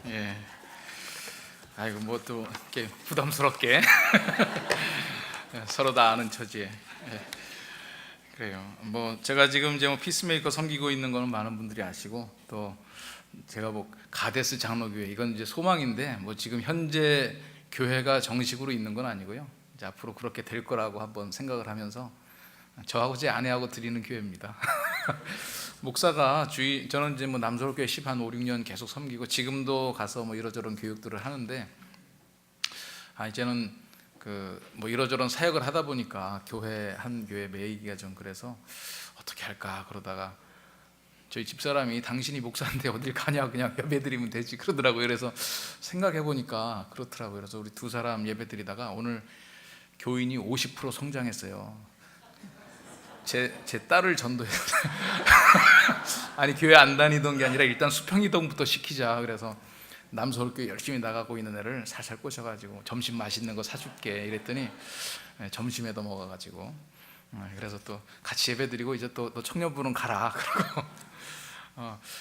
예. 아이고 뭐 또 이렇게 부담스럽게 서로 다 아는 처지에. 예. 그래요. 뭐 제가 지금 이제 피스메이커 섬기고 있는 거는 많은 분들이 아시고, 또 제가 뭐 가데스 장로교회, 이건 이제 소망인데 뭐 지금 현재 교회가 정식으로 있는 건 아니고요. 이제 앞으로 그렇게 될 거라고 한번 생각을 하면서 저하고 제 아내하고 드리는 교회입니다. 목사가 저는 이제 뭐 남서울교회 10한 5, 6년 계속 섬기고 지금도 가서 뭐 이러저런 교육들을 하는데, 이제는 그 뭐 이러저런 사역을 하다 보니까 한 교회 매이기가 좀 그래서 어떻게 할까 그러다가 저희 집사람이 당신이 목사인데 어딜 가냐, 그냥 예배드리면 되지 그러더라고요. 그래서 생각해 보니까 그렇더라고요. 그래서 우리 두 사람 예배드리다가 오늘 교인이 50% 성장했어요. 제 딸을 전도해서 아니 교회 안 다니던 게 아니라 일단 수평이동부터 시키자. 그래서 남서울교회 열심히 나가고 있는 애를 살살 꼬셔가지고 점심 맛있는 거 사줄게 이랬더니 점심에도 먹어가지고, 그래서 또 같이 예배드리고 이제 또 너 청년부는 가라 그러고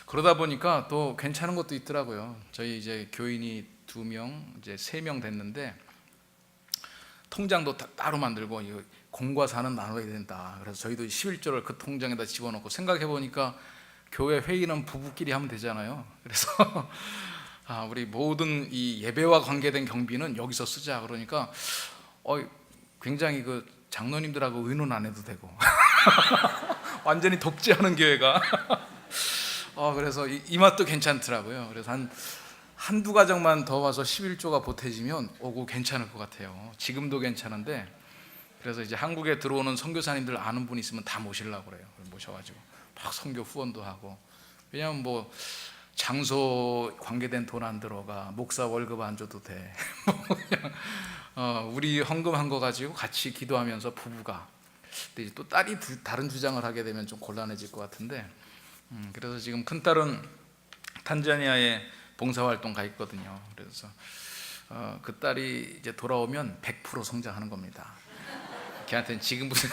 그러다 보니까 또 괜찮은 것도 있더라고요. 저희 이제 교인이 2명, 이제 3명 됐는데 통장도 따로 만들고 공과 사는 나눠야 된다. 그래서 저희도 11조를 그 통장에다 집어넣고, 생각해 보니까 교회 회의는 부부끼리 하면 되잖아요. 그래서 우리 모든 이 예배와 관계된 경비는 여기서 쓰자. 그러니까 굉장히 그 장로님들하고 의논 안 해도 되고 완전히 독재하는 교회가 그래서 이 맛도 괜찮더라고요. 그래서 한두 가정만 더 와서 11조가 보태지면 오고 괜찮을 것 같아요. 지금도 괜찮은데, 그래서 이제 한국에 들어오는 선교사님들 아는 분 있으면 다 모시려고 그래요. 모셔가지고 막 선교 후원도 하고. 왜냐면 뭐 장소 관계된 돈 안 들어가, 목사 월급 안 줘도 돼. 우리 헌금한 거 가지고 같이 기도하면서 부부가. 근데 이제 또 딸이 다른 주장을 하게 되면 좀 곤란해질 것 같은데, 그래서 지금 큰 딸은 탄자니아에 봉사활동 가 있거든요. 그래서 그 딸이 이제 돌아오면 100% 성장하는 겁니다. 걔한테는 지금부터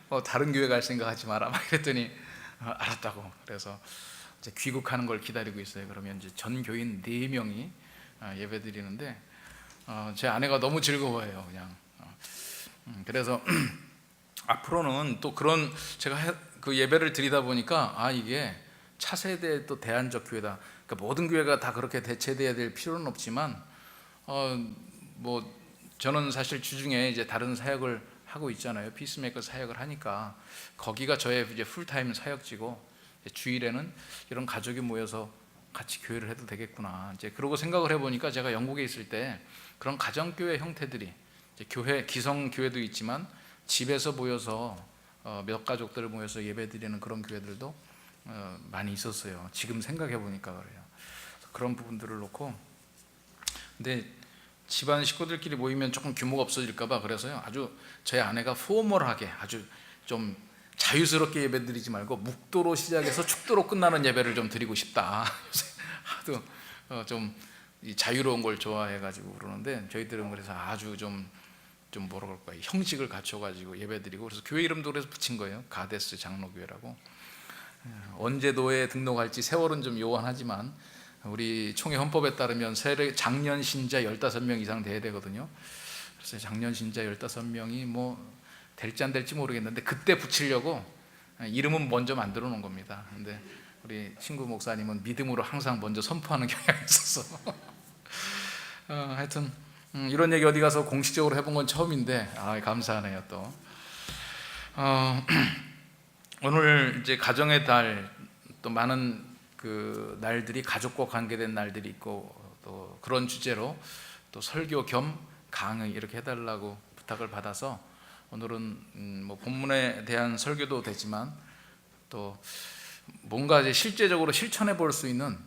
너 다른 교회 갈 생각하지 마라 막 그랬더니 알았다고. 그래서 이제 귀국하는 걸 기다리고 있어요. 그러면 이제 전 교인 4명이 예배드리는데 제 아내가 너무 즐거워해요. 그냥 그래서 앞으로는 또 그런, 제가 그 예배를 드리다 보니까 이게 차세대 또 대안적 교회다. 그러니까 모든 교회가 다 그렇게 대체돼야 될 필요는 없지만 뭐 저는 사실 주중에 이제 다른 사역을 하고 있잖아요. 피스메이커 사역을 하니까 거기가 저의 이제 풀타임 사역지고, 주일에는 이런 가족이 모여서 같이 교회를 해도 되겠구나. 이제 그러고 생각을 해보니까 제가 영국에 있을 때 그런 가정교회 형태들이, 이제 교회 기성 교회도 있지만 집에서 모여서 몇 가족들 모여서 예배드리는 그런 교회들도 많이 있었어요. 지금 생각해 보니까 그래요. 그런 부분들을 놓고, 근데 집안 식구들끼리 모이면 조금 규모가 없어질까봐 그래서요, 아주 저희 아내가 포멀하게 아주 좀 자유스럽게 예배드리지 말고 묵도로 시작해서 축도로 끝나는 예배를 좀 드리고 싶다. 하도 좀 자유로운 걸 좋아해가지고 그러는데, 저희들은 그래서 아주 좀 뭐라 그럴까요, 형식을 갖춰가지고 예배드리고, 그래서 교회 이름도 그래서 붙인 거예요. 가데스 장로교회라고. 언제 노예에 등록할지 세월은 좀 요원하지만 우리 총회 헌법에 따르면 장년 신자 15명 이상 돼야 되거든요. 그래서 장년 신자 15명이 뭐 될지 안 될지 모르겠는데 그때 붙이려고 이름은 먼저 만들어 놓은 겁니다. 근데 우리 친구 목사님은 믿음으로 항상 먼저 선포하는 경향이 있어서 하여튼 이런 얘기 어디 가서 공식적으로 해본 건 처음인데 감사하네요. 또 오늘 이제 가정의 달, 또 많은 그 날들이 가족과 관계된 날들이 있고, 또 그런 주제로 또 설교 겸 강의 이렇게 해달라고 부탁을 받아서 오늘은 뭐 본문에 대한 설교도 되지만 또 뭔가 이제 실제적으로 실천해 볼 수 있는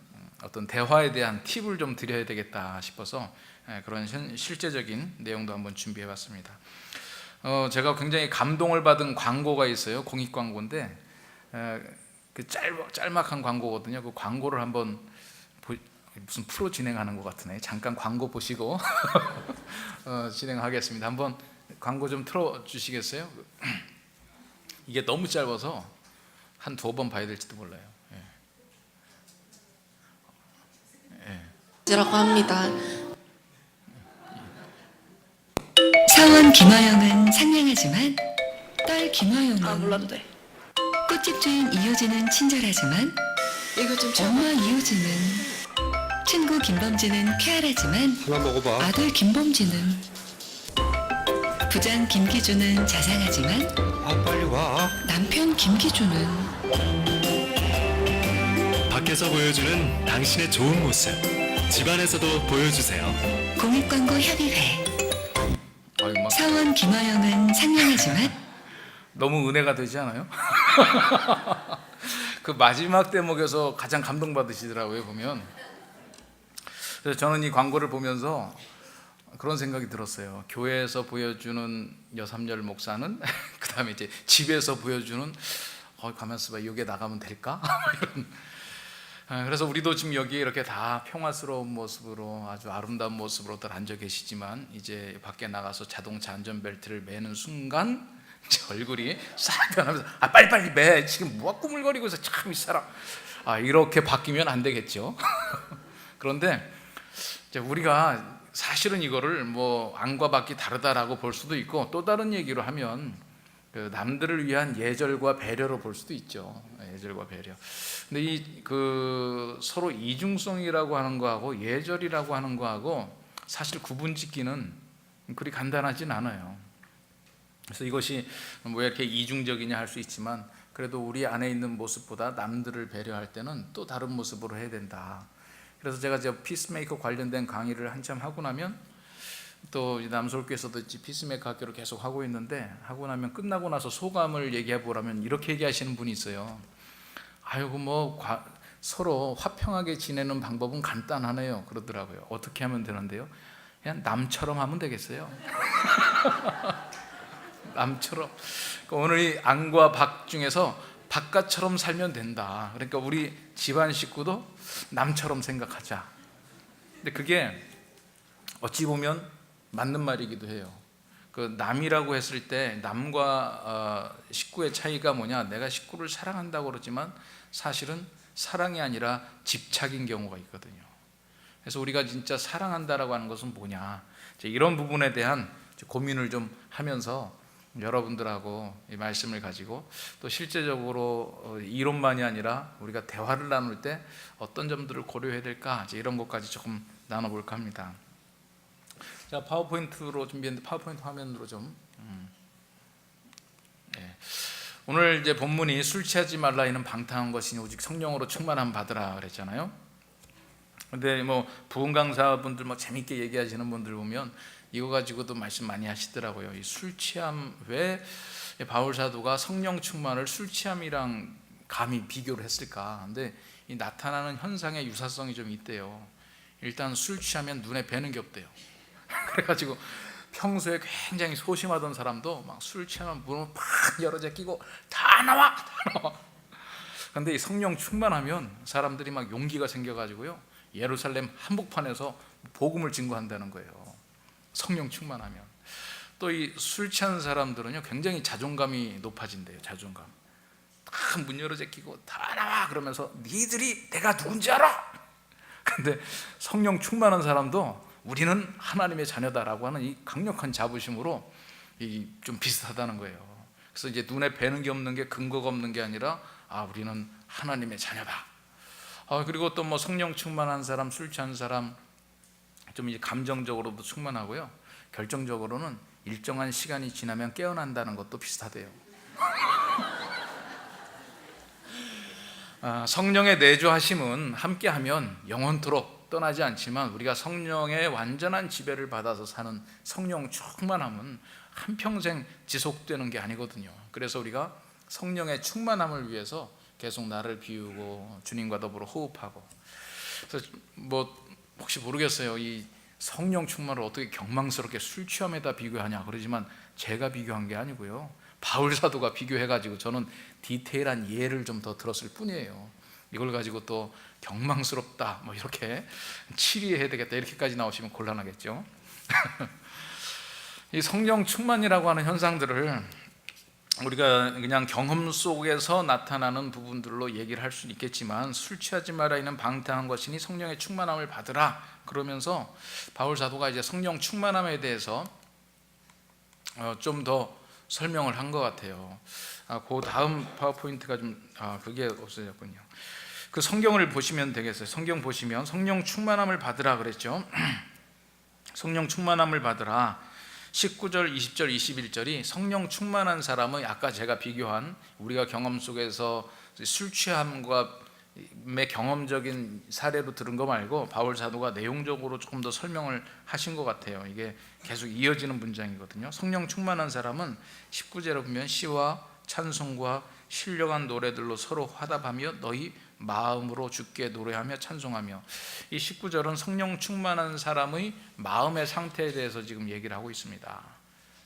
어떤 대화에 대한 팁을 좀 드려야 되겠다 싶어서 그런 실제적인 내용도 한번 준비해 봤습니다. 제가 굉장히 감동을 받은 광고가 있어요. 공익 광고인데 그 짤막한 광고거든요. 그 광고를 한번 무슨 프로 진행하는 것 같으네. 잠깐 광고 보시고 진행하겠습니다. 한번 광고 좀 틀어 주시겠어요? 이게 너무 짧아서 한 2번 봐야 될지도 몰라요. 예. 라고 합니다. 사원 김화영은 상냥하지만 딸 김화영은 몰라도 돼. 꽃집 주인 이효진은 친절하지만 이거 좀 줘. 엄마 이효진은 친구 김범진은 쾌활하지만 하나 먹어봐. 아들 김범진은 부장 김기주는 자상하지만 아 빨리 와. 남편 김기주는 밖에서 보여주는 당신의 좋은 모습, 집안에서도 보여주세요. 공익광고협의회. 아유, 막 사원 김화영은 상냥하지만 너무 은혜가 되지 않아요? 그 마지막 대목에서 가장 감동받으시더라고요, 보면. 그래서 저는 이 광고를 보면서 그런 생각이 들었어요. 교회에서 보여주는 여삼열 목사는 그 다음에 이제 집에서 보여주는 가만 있어봐, 여기에 나가면 될까? 이런. 그래서 우리도 지금 여기에 이렇게 다 평화스러운 모습으로 아주 아름다운 모습으로들 앉아 계시지만 이제 밖에 나가서 자동차 안전벨트를 매는 순간 제 얼굴이 싹 변하면서 빨리빨리 매, 지금 뭐가 꾸물거리고 있어, 참 이 사람. 이렇게 바뀌면 안 되겠죠. 그런데 이제 우리가 사실은 이거를 뭐 안과 밖이 다르다라고 볼 수도 있고, 또 다른 얘기로 하면 그 남들을 위한 예절과 배려로 볼 수도 있죠. 예절과 배려. 근데 이 그 서로 이중성이라고 하는 거하고 예절이라고 하는 거하고 사실 구분짓기는 그리 간단하진 않아요. 그래서 이것이 뭐 이렇게 이중적이냐 할 수 있지만, 그래도 우리 안에 있는 모습보다 남들을 배려할 때는 또 다른 모습으로 해야 된다. 그래서 제가 피스메이커 관련된 강의를 한참 하고 나면, 또 남서울교에서도 피스메이커 학교를 계속 하고 있는데, 하고 나면 끝나고 나서 소감을 얘기해 보라면 이렇게 얘기하시는 분이 있어요. 아이고 뭐 서로 화평하게 지내는 방법은 간단하네요, 그러더라고요. 어떻게 하면 되는데요? 그냥 남처럼 하면 되겠어요. 남처럼. 오늘 이 안과 밖 중에서 바깥처럼 살면 된다. 그러니까 우리 집안 식구도 남처럼 생각하자. 근데 그게 어찌 보면 맞는 말이기도 해요. 그 남이라고 했을 때 남과 식구의 차이가 뭐냐? 내가 식구를 사랑한다고 그러지만 사실은 사랑이 아니라 집착인 경우가 있거든요. 그래서 우리가 진짜 사랑한다라고 하는 것은 뭐냐? 이런 부분에 대한 고민을 좀 하면서 여러분들하고 이 말씀을 가지고, 또 실제적으로 이론만이 아니라 우리가 대화를 나눌 때 어떤 점들을 고려해야 될까, 이런 것까지 조금 나눠볼까 합니다. 자, 파워포인트로 준비했는데 파워포인트 화면으로 좀. 오늘 이제 본문이 술 취하지 말라 이는 방탕한 것이니 오직 성령으로 충만함 받으라 그랬잖아요. 근데 뭐 부흥 강사분들 뭐 재밌게 얘기하시는 분들 보면 이거 가지고도 말씀 많이 하시더라고요. 이 술 취함, 왜 바울 사도가 성령 충만을 술 취함이랑 감히 비교를 했을까? 근데 이 나타나는 현상의 유사성이 좀 있대요. 일단 술 취하면 눈에 뵈는 게 없대요. 그래가지고 평소에 굉장히 소심하던 사람도 막 술 취하면 문을 팍 열어 제끼고 다 나와. 근데 이 성령 충만하면 사람들이 막 용기가 생겨가지고요, 예루살렘 한복판에서 복음을 증거한다는 거예요. 성령 충만하면. 또 이 술 취한 사람들은요 굉장히 자존감이 높아진대요. 자존감. 다 문 열어 제끼고 다 나와 그러면서 니들이 내가 누군지 알아? 근데 성령 충만한 사람도 우리는 하나님의 자녀다라고 하는 이 강력한 자부심으로 좀 비슷하다는 거예요. 그래서 이제 눈에 뵈는 게 없는 게 근거가 없는 게 아니라 우리는 하나님의 자녀다. 그리고 또 뭐 성령 충만한 사람, 술 취한 사람 좀 이제 감정적으로도 충만하고요, 결정적으로는 일정한 시간이 지나면 깨어난다는 것도 비슷하대요. 성령의 내주하심은 함께하면 영원토록 떠나지 않지만, 우리가 성령의 완전한 지배를 받아서 사는 성령 충만함은 한평생 지속되는 게 아니거든요. 그래서 우리가 성령의 충만함을 위해서 계속 나를 비우고 주님과 더불어 호흡하고. 그래서 뭐 혹시 모르겠어요, 이 성령 충만을 어떻게 경망스럽게 술 취함에다 비교하냐 그러지만, 제가 비교한 게 아니고요, 바울 사도가 비교해가지고 저는 디테일한 예를 좀 더 들었을 뿐이에요. 이걸 가지고 또 경망스럽다 뭐 이렇게 치리해야 되겠다 이렇게까지 나오시면 곤란하겠죠. 이 성령 충만이라고 하는 현상들을 우리가 그냥 경험 속에서 나타나는 부분들로 얘기를 할 수는 있겠지만 술 취하지 마라 이는 방탕한 것이니 성령의 충만함을 받으라 그러면서 바울 사도가 이제 성령 충만함에 대해서 좀 더 설명을 한 것 같아요. 그 다음 파워포인트가 그게 없어졌군요. 그 성경을 보시면 되겠어요. 성경 보시면 성령 충만함을 받으라 그랬죠. 성령 충만함을 받으라. 19절, 20절, 21절이 성령 충만한 사람은 아까 제가 비교한 우리가 경험 속에서 술 취함과 경험적인 사례로 들은 거 말고 바울 사도가 내용적으로 조금 더 설명을 하신 것 같아요. 이게 계속 이어지는 문장이거든요. 성령 충만한 사람은 19절에 보면 시와 찬송과 신령한 노래들로 서로 화답하며 너희 마음으로 주께 노래하며 찬송하며, 이 19절은 성령 충만한 사람의 마음의 상태에 대해서 지금 얘기를 하고 있습니다.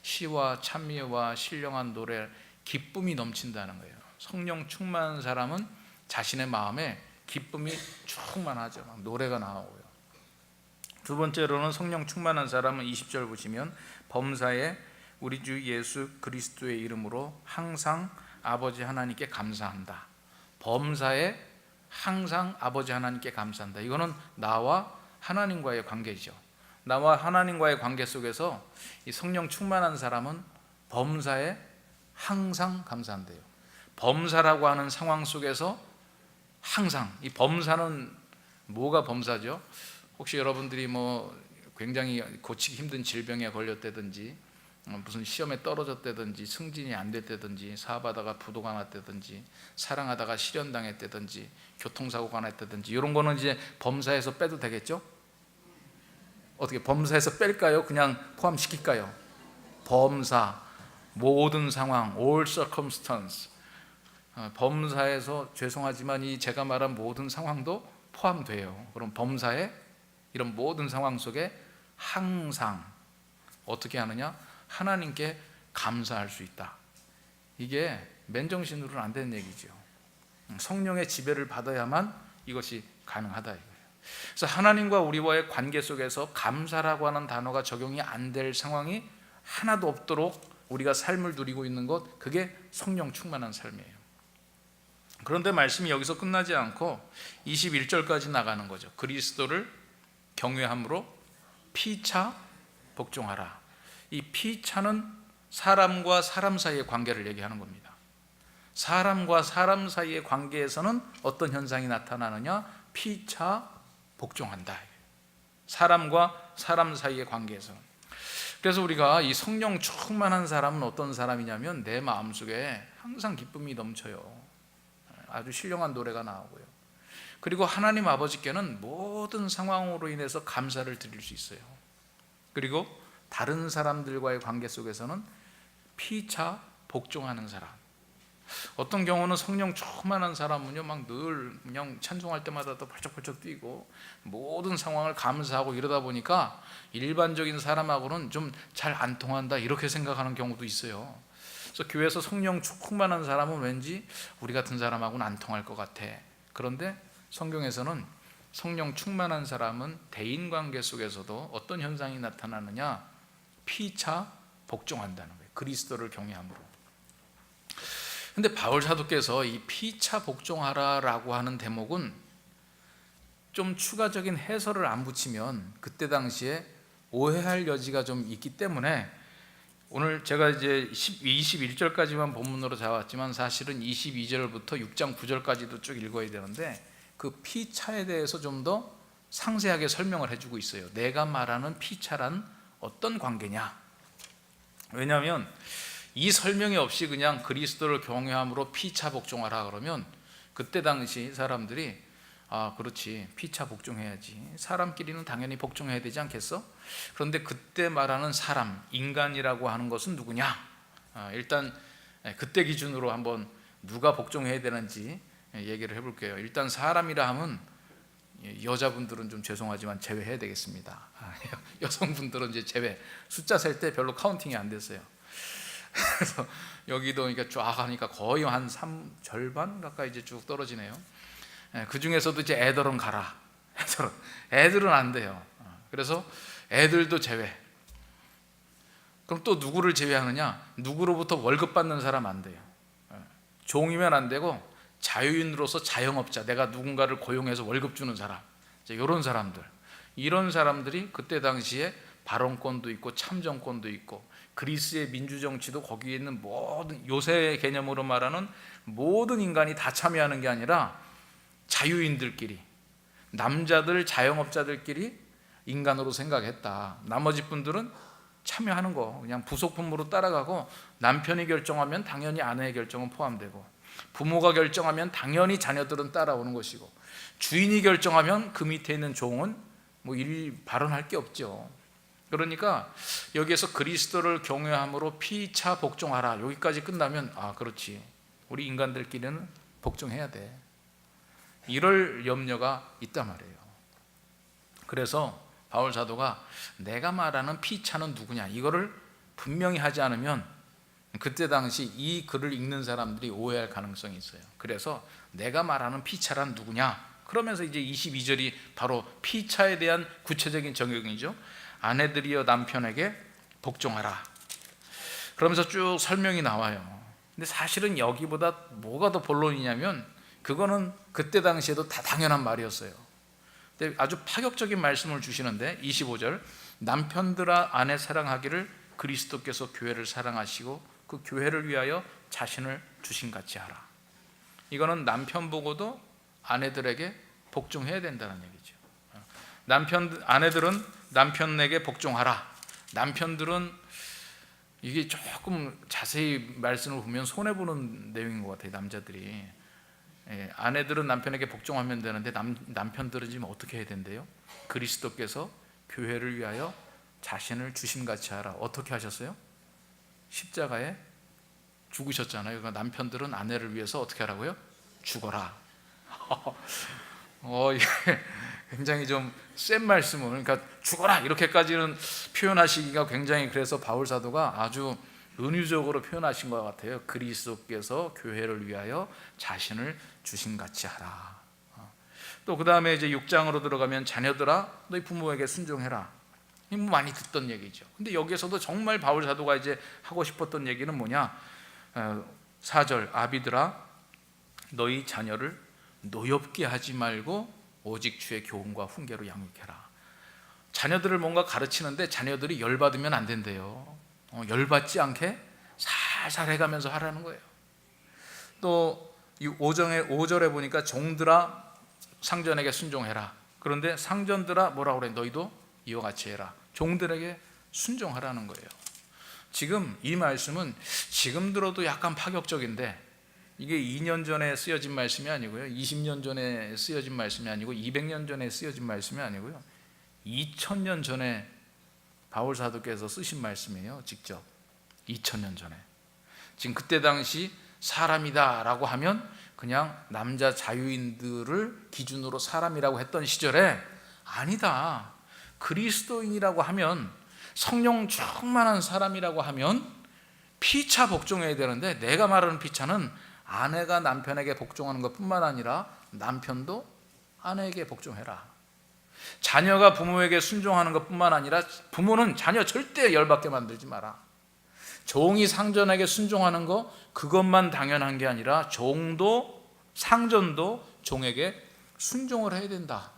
시와 찬미와 신령한 노래, 기쁨이 넘친다는 거예요. 성령 충만한 사람은 자신의 마음에 기쁨이 충만하죠. 막 노래가 나오고요. 두 번째로는 성령 충만한 사람은 20절 보시면 범사에 우리 주 예수 그리스도의 이름으로 항상 아버지 하나님께 감사한다. 범사에 항상 아버지 하나님께 감사한다. 이거는 나와 하나님과의 관계죠. 나와 하나님과의 관계 속에서 이 성령 충만한 사람은 범사에 항상 감사한대요. 범사라고 하는 상황 속에서 항상, 이 범사는 뭐가 범사죠? 혹시 여러분들이 굉장히 고치기 힘든 질병에 걸렸다든지 무슨 시험에 떨어졌다든지 승진이 안 됐다든지 사업하다가 부도가 났다든지 사랑하다가 실연당했다든지 교통사고가 났다든지 이런 거는 이제 범사에서 빼도 되겠죠? 어떻게 범사에서 뺄까요? 그냥 포함시킬까요? 범사, 모든 상황, all circumstance, 범사에서 죄송하지만 이 제가 말한 모든 상황도 포함돼요. 그럼 범사에 이런 모든 상황 속에 항상 어떻게 하느냐? 하나님께 감사할 수 있다. 이게 맨정신으로는 안 되는 얘기죠. 성령의 지배를 받아야만 이것이 가능하다 이거예요. 그래서 하나님과 우리와의 관계 속에서 감사라고 하는 단어가 적용이 안 될 상황이 하나도 없도록 우리가 삶을 누리고 있는 것, 그게 성령 충만한 삶이에요. 그런데 말씀이 여기서 끝나지 않고 21절까지 나가는 거죠. 그리스도를 경외함으로 피차 복종하라. 이 피차는 사람과 사람 사이의 관계를 얘기하는 겁니다. 사람과 사람 사이의 관계에서는 어떤 현상이 나타나느냐? 피차 복종한다. 사람과 사람 사이의 관계에서는. 그래서 우리가 이 성령 충만한 사람은 어떤 사람이냐면 내 마음속에 항상 기쁨이 넘쳐요. 아주 신령한 노래가 나오고요. 그리고 하나님 아버지께는 모든 상황으로 인해서 감사를 드릴 수 있어요. 그리고 다른 사람들과의 관계 속에서는 피차 복종하는 사람. 어떤 경우는 성령 충만한 사람은요, 막 늘 그냥 찬송할 때마다 또 벌쩍벌쩍 뛰고 모든 상황을 감사하고 이러다 보니까 일반적인 사람하고는 좀 잘 안 통한다 이렇게 생각하는 경우도 있어요. 그래서 교회에서 성령 충만한 사람은 왠지 우리 같은 사람하고는 안 통할 것 같아. 그런데 성경에서는 성령 충만한 사람은 대인관계 속에서도 어떤 현상이 나타나느냐? 피차 복종한다는 거예요. 그리스도를 경외함으로. 근데 바울 사도께서 이 피차 복종하라라고 하는 대목은 좀 추가적인 해설을 안 붙이면 그때 당시에 오해할 여지가 좀 있기 때문에 오늘 제가 이제 21절까지만 본문으로 잡았지만 사실은 22절부터 6장 9절까지도 쭉 읽어야 되는데 그 피차에 대해서 좀 더 상세하게 설명을 해주고 있어요. 내가 말하는 피차란 어떤 관계냐? 왜냐하면 이 설명이 없이 그냥 그리스도를 경외함으로 피차 복종하라 그러면 그때 당시 사람들이 그렇지, 피차 복종해야지, 사람끼리는 당연히 복종해야 되지 않겠어? 그런데 그때 말하는 사람, 인간이라고 하는 것은 누구냐? 일단 그때 기준으로 한번 누가 복종해야 되는지 얘기를 해볼게요. 일단 사람이라 하면 여자분들은 좀 죄송하지만 제외해야 되겠습니다. 여성분들은 이제 제외. 숫자 셀 때 별로 카운팅이 안 됐어요. 그래서 여기도 그러니까 쫙 하니까 거의 한 절반 가까이 이제 쭉 떨어지네요. 그 중에서도 이제 애들은 가라. 애들은 안 돼요. 그래서 애들도 제외. 그럼 또 누구를 제외하느냐? 누구로부터 월급 받는 사람 안 돼요. 종이면 안 되고 자유인으로서 자영업자, 내가 누군가를 고용해서 월급 주는 사람, 이런 사람들, 이런 사람들이 그때 당시에 발언권도 있고 참정권도 있고 그리스의 민주정치도 거기에 있는 모든, 요새 개념으로 말하는 모든 인간이 다 참여하는 게 아니라 자유인들끼리, 남자들 자영업자들끼리 인간으로 생각했다. 나머지 분들은 참여하는 거 그냥 부속품으로 따라가고, 남편이 결정하면 당연히 아내의 결정은 포함되고, 부모가 결정하면 당연히 자녀들은 따라오는 것이고, 주인이 결정하면 그 밑에 있는 종은 뭐 일 발언할 게 없죠. 그러니까 여기에서 그리스도를 경외함으로 피차 복종하라, 여기까지 끝나면 아 그렇지, 우리 인간들끼리는 복종해야 돼, 이럴 염려가 있단 말이에요. 그래서 바울 사도가 내가 말하는 피차는 누구냐, 이거를 분명히 하지 않으면 그때 당시 이 글을 읽는 사람들이 오해할 가능성이 있어요. 그래서 내가 말하는 피차란 누구냐, 그러면서 이제 22절이 바로 피차에 대한 구체적인 적용이죠. 아내들이여 남편에게 복종하라, 그러면서 쭉 설명이 나와요. 근데 사실은 여기보다 뭐가 더 본론이냐면, 그거는 그때 당시에도 다 당연한 말이었어요. 근데 아주 파격적인 말씀을 주시는데 25절, 남편들아 아내 사랑하기를 그리스도께서 교회를 사랑하시고 그 교회를 위하여 자신을 주신같이 하라. 이거는 남편 보고도 아내들에게 복종해야 된다는 얘기죠. 아내들은 남편에게 복종하라. 남편들은, 이게 조금 자세히 말씀을 보면 손해보는 내용인 것 같아요. 남자들이, 아내들은 남편에게 복종하면 되는데 남편들은 지금 어떻게 해야 된대요? 그리스도께서 교회를 위하여 자신을 주심같이 하라. 어떻게 하셨어요? 십자가에 죽으셨잖아요. 그러니까 남편들은 아내를 위해서 어떻게 하라고요? 죽어라. 이게 굉장히 좀 센 말씀을, 그러니까 죽어라 이렇게까지는 표현하시기가 굉장히, 그래서 바울 사도가 아주 은유적으로 표현하신 것 같아요. 그리스도께서 교회를 위하여 자신을 주심같이 하라. 또 그 다음에 이제 6장으로 들어가면 자녀들아 너희 부모에게 순종해라. 많이 듣던 얘기죠. 근데 여기에서도 정말 바울 사도가 이제 하고 싶었던 얘기는 뭐냐? 4절, 아비들아 너희 자녀를 노엽게 하지 말고 오직 주의 교훈과 훈계로 양육해라. 자녀들을 뭔가 가르치는데 자녀들이 열받으면 안 된대요. 열받지 않게 살살 해가면서 하라는 거예요. 또 5절에 보니까 종들아 상전에게 순종해라. 그런데 상전들아 뭐라고 그래? 너희도 이와 같이 해라. 종들에게 순종하라는 거예요. 지금 이 말씀은 지금 들어도 약간 파격적인데, 이게 2년 전에 쓰여진 말씀이 아니고요, 20년 전에 쓰여진 말씀이 아니고, 200년 전에 쓰여진 말씀이 아니고요, 2000년 전에 바울 사도께서 쓰신 말씀이에요. 직접 2000년 전에. 지금 그때 당시 사람이다 라고 하면 그냥 남자 자유인들을 기준으로 사람이라고 했던 시절에, 아니다, 그리스도인이라고 하면, 성령 충만한 사람이라고 하면 피차 복종해야 되는데, 내가 말하는 피차는 아내가 남편에게 복종하는 것뿐만 아니라 남편도 아내에게 복종해라. 자녀가 부모에게 순종하는 것뿐만 아니라, 부모는 자녀 절대 열받게 만들지 마라. 종이 상전에게 순종하는 거, 그것만 당연한 게 아니라 종도 상전도 종에게 순종을 해야 된다.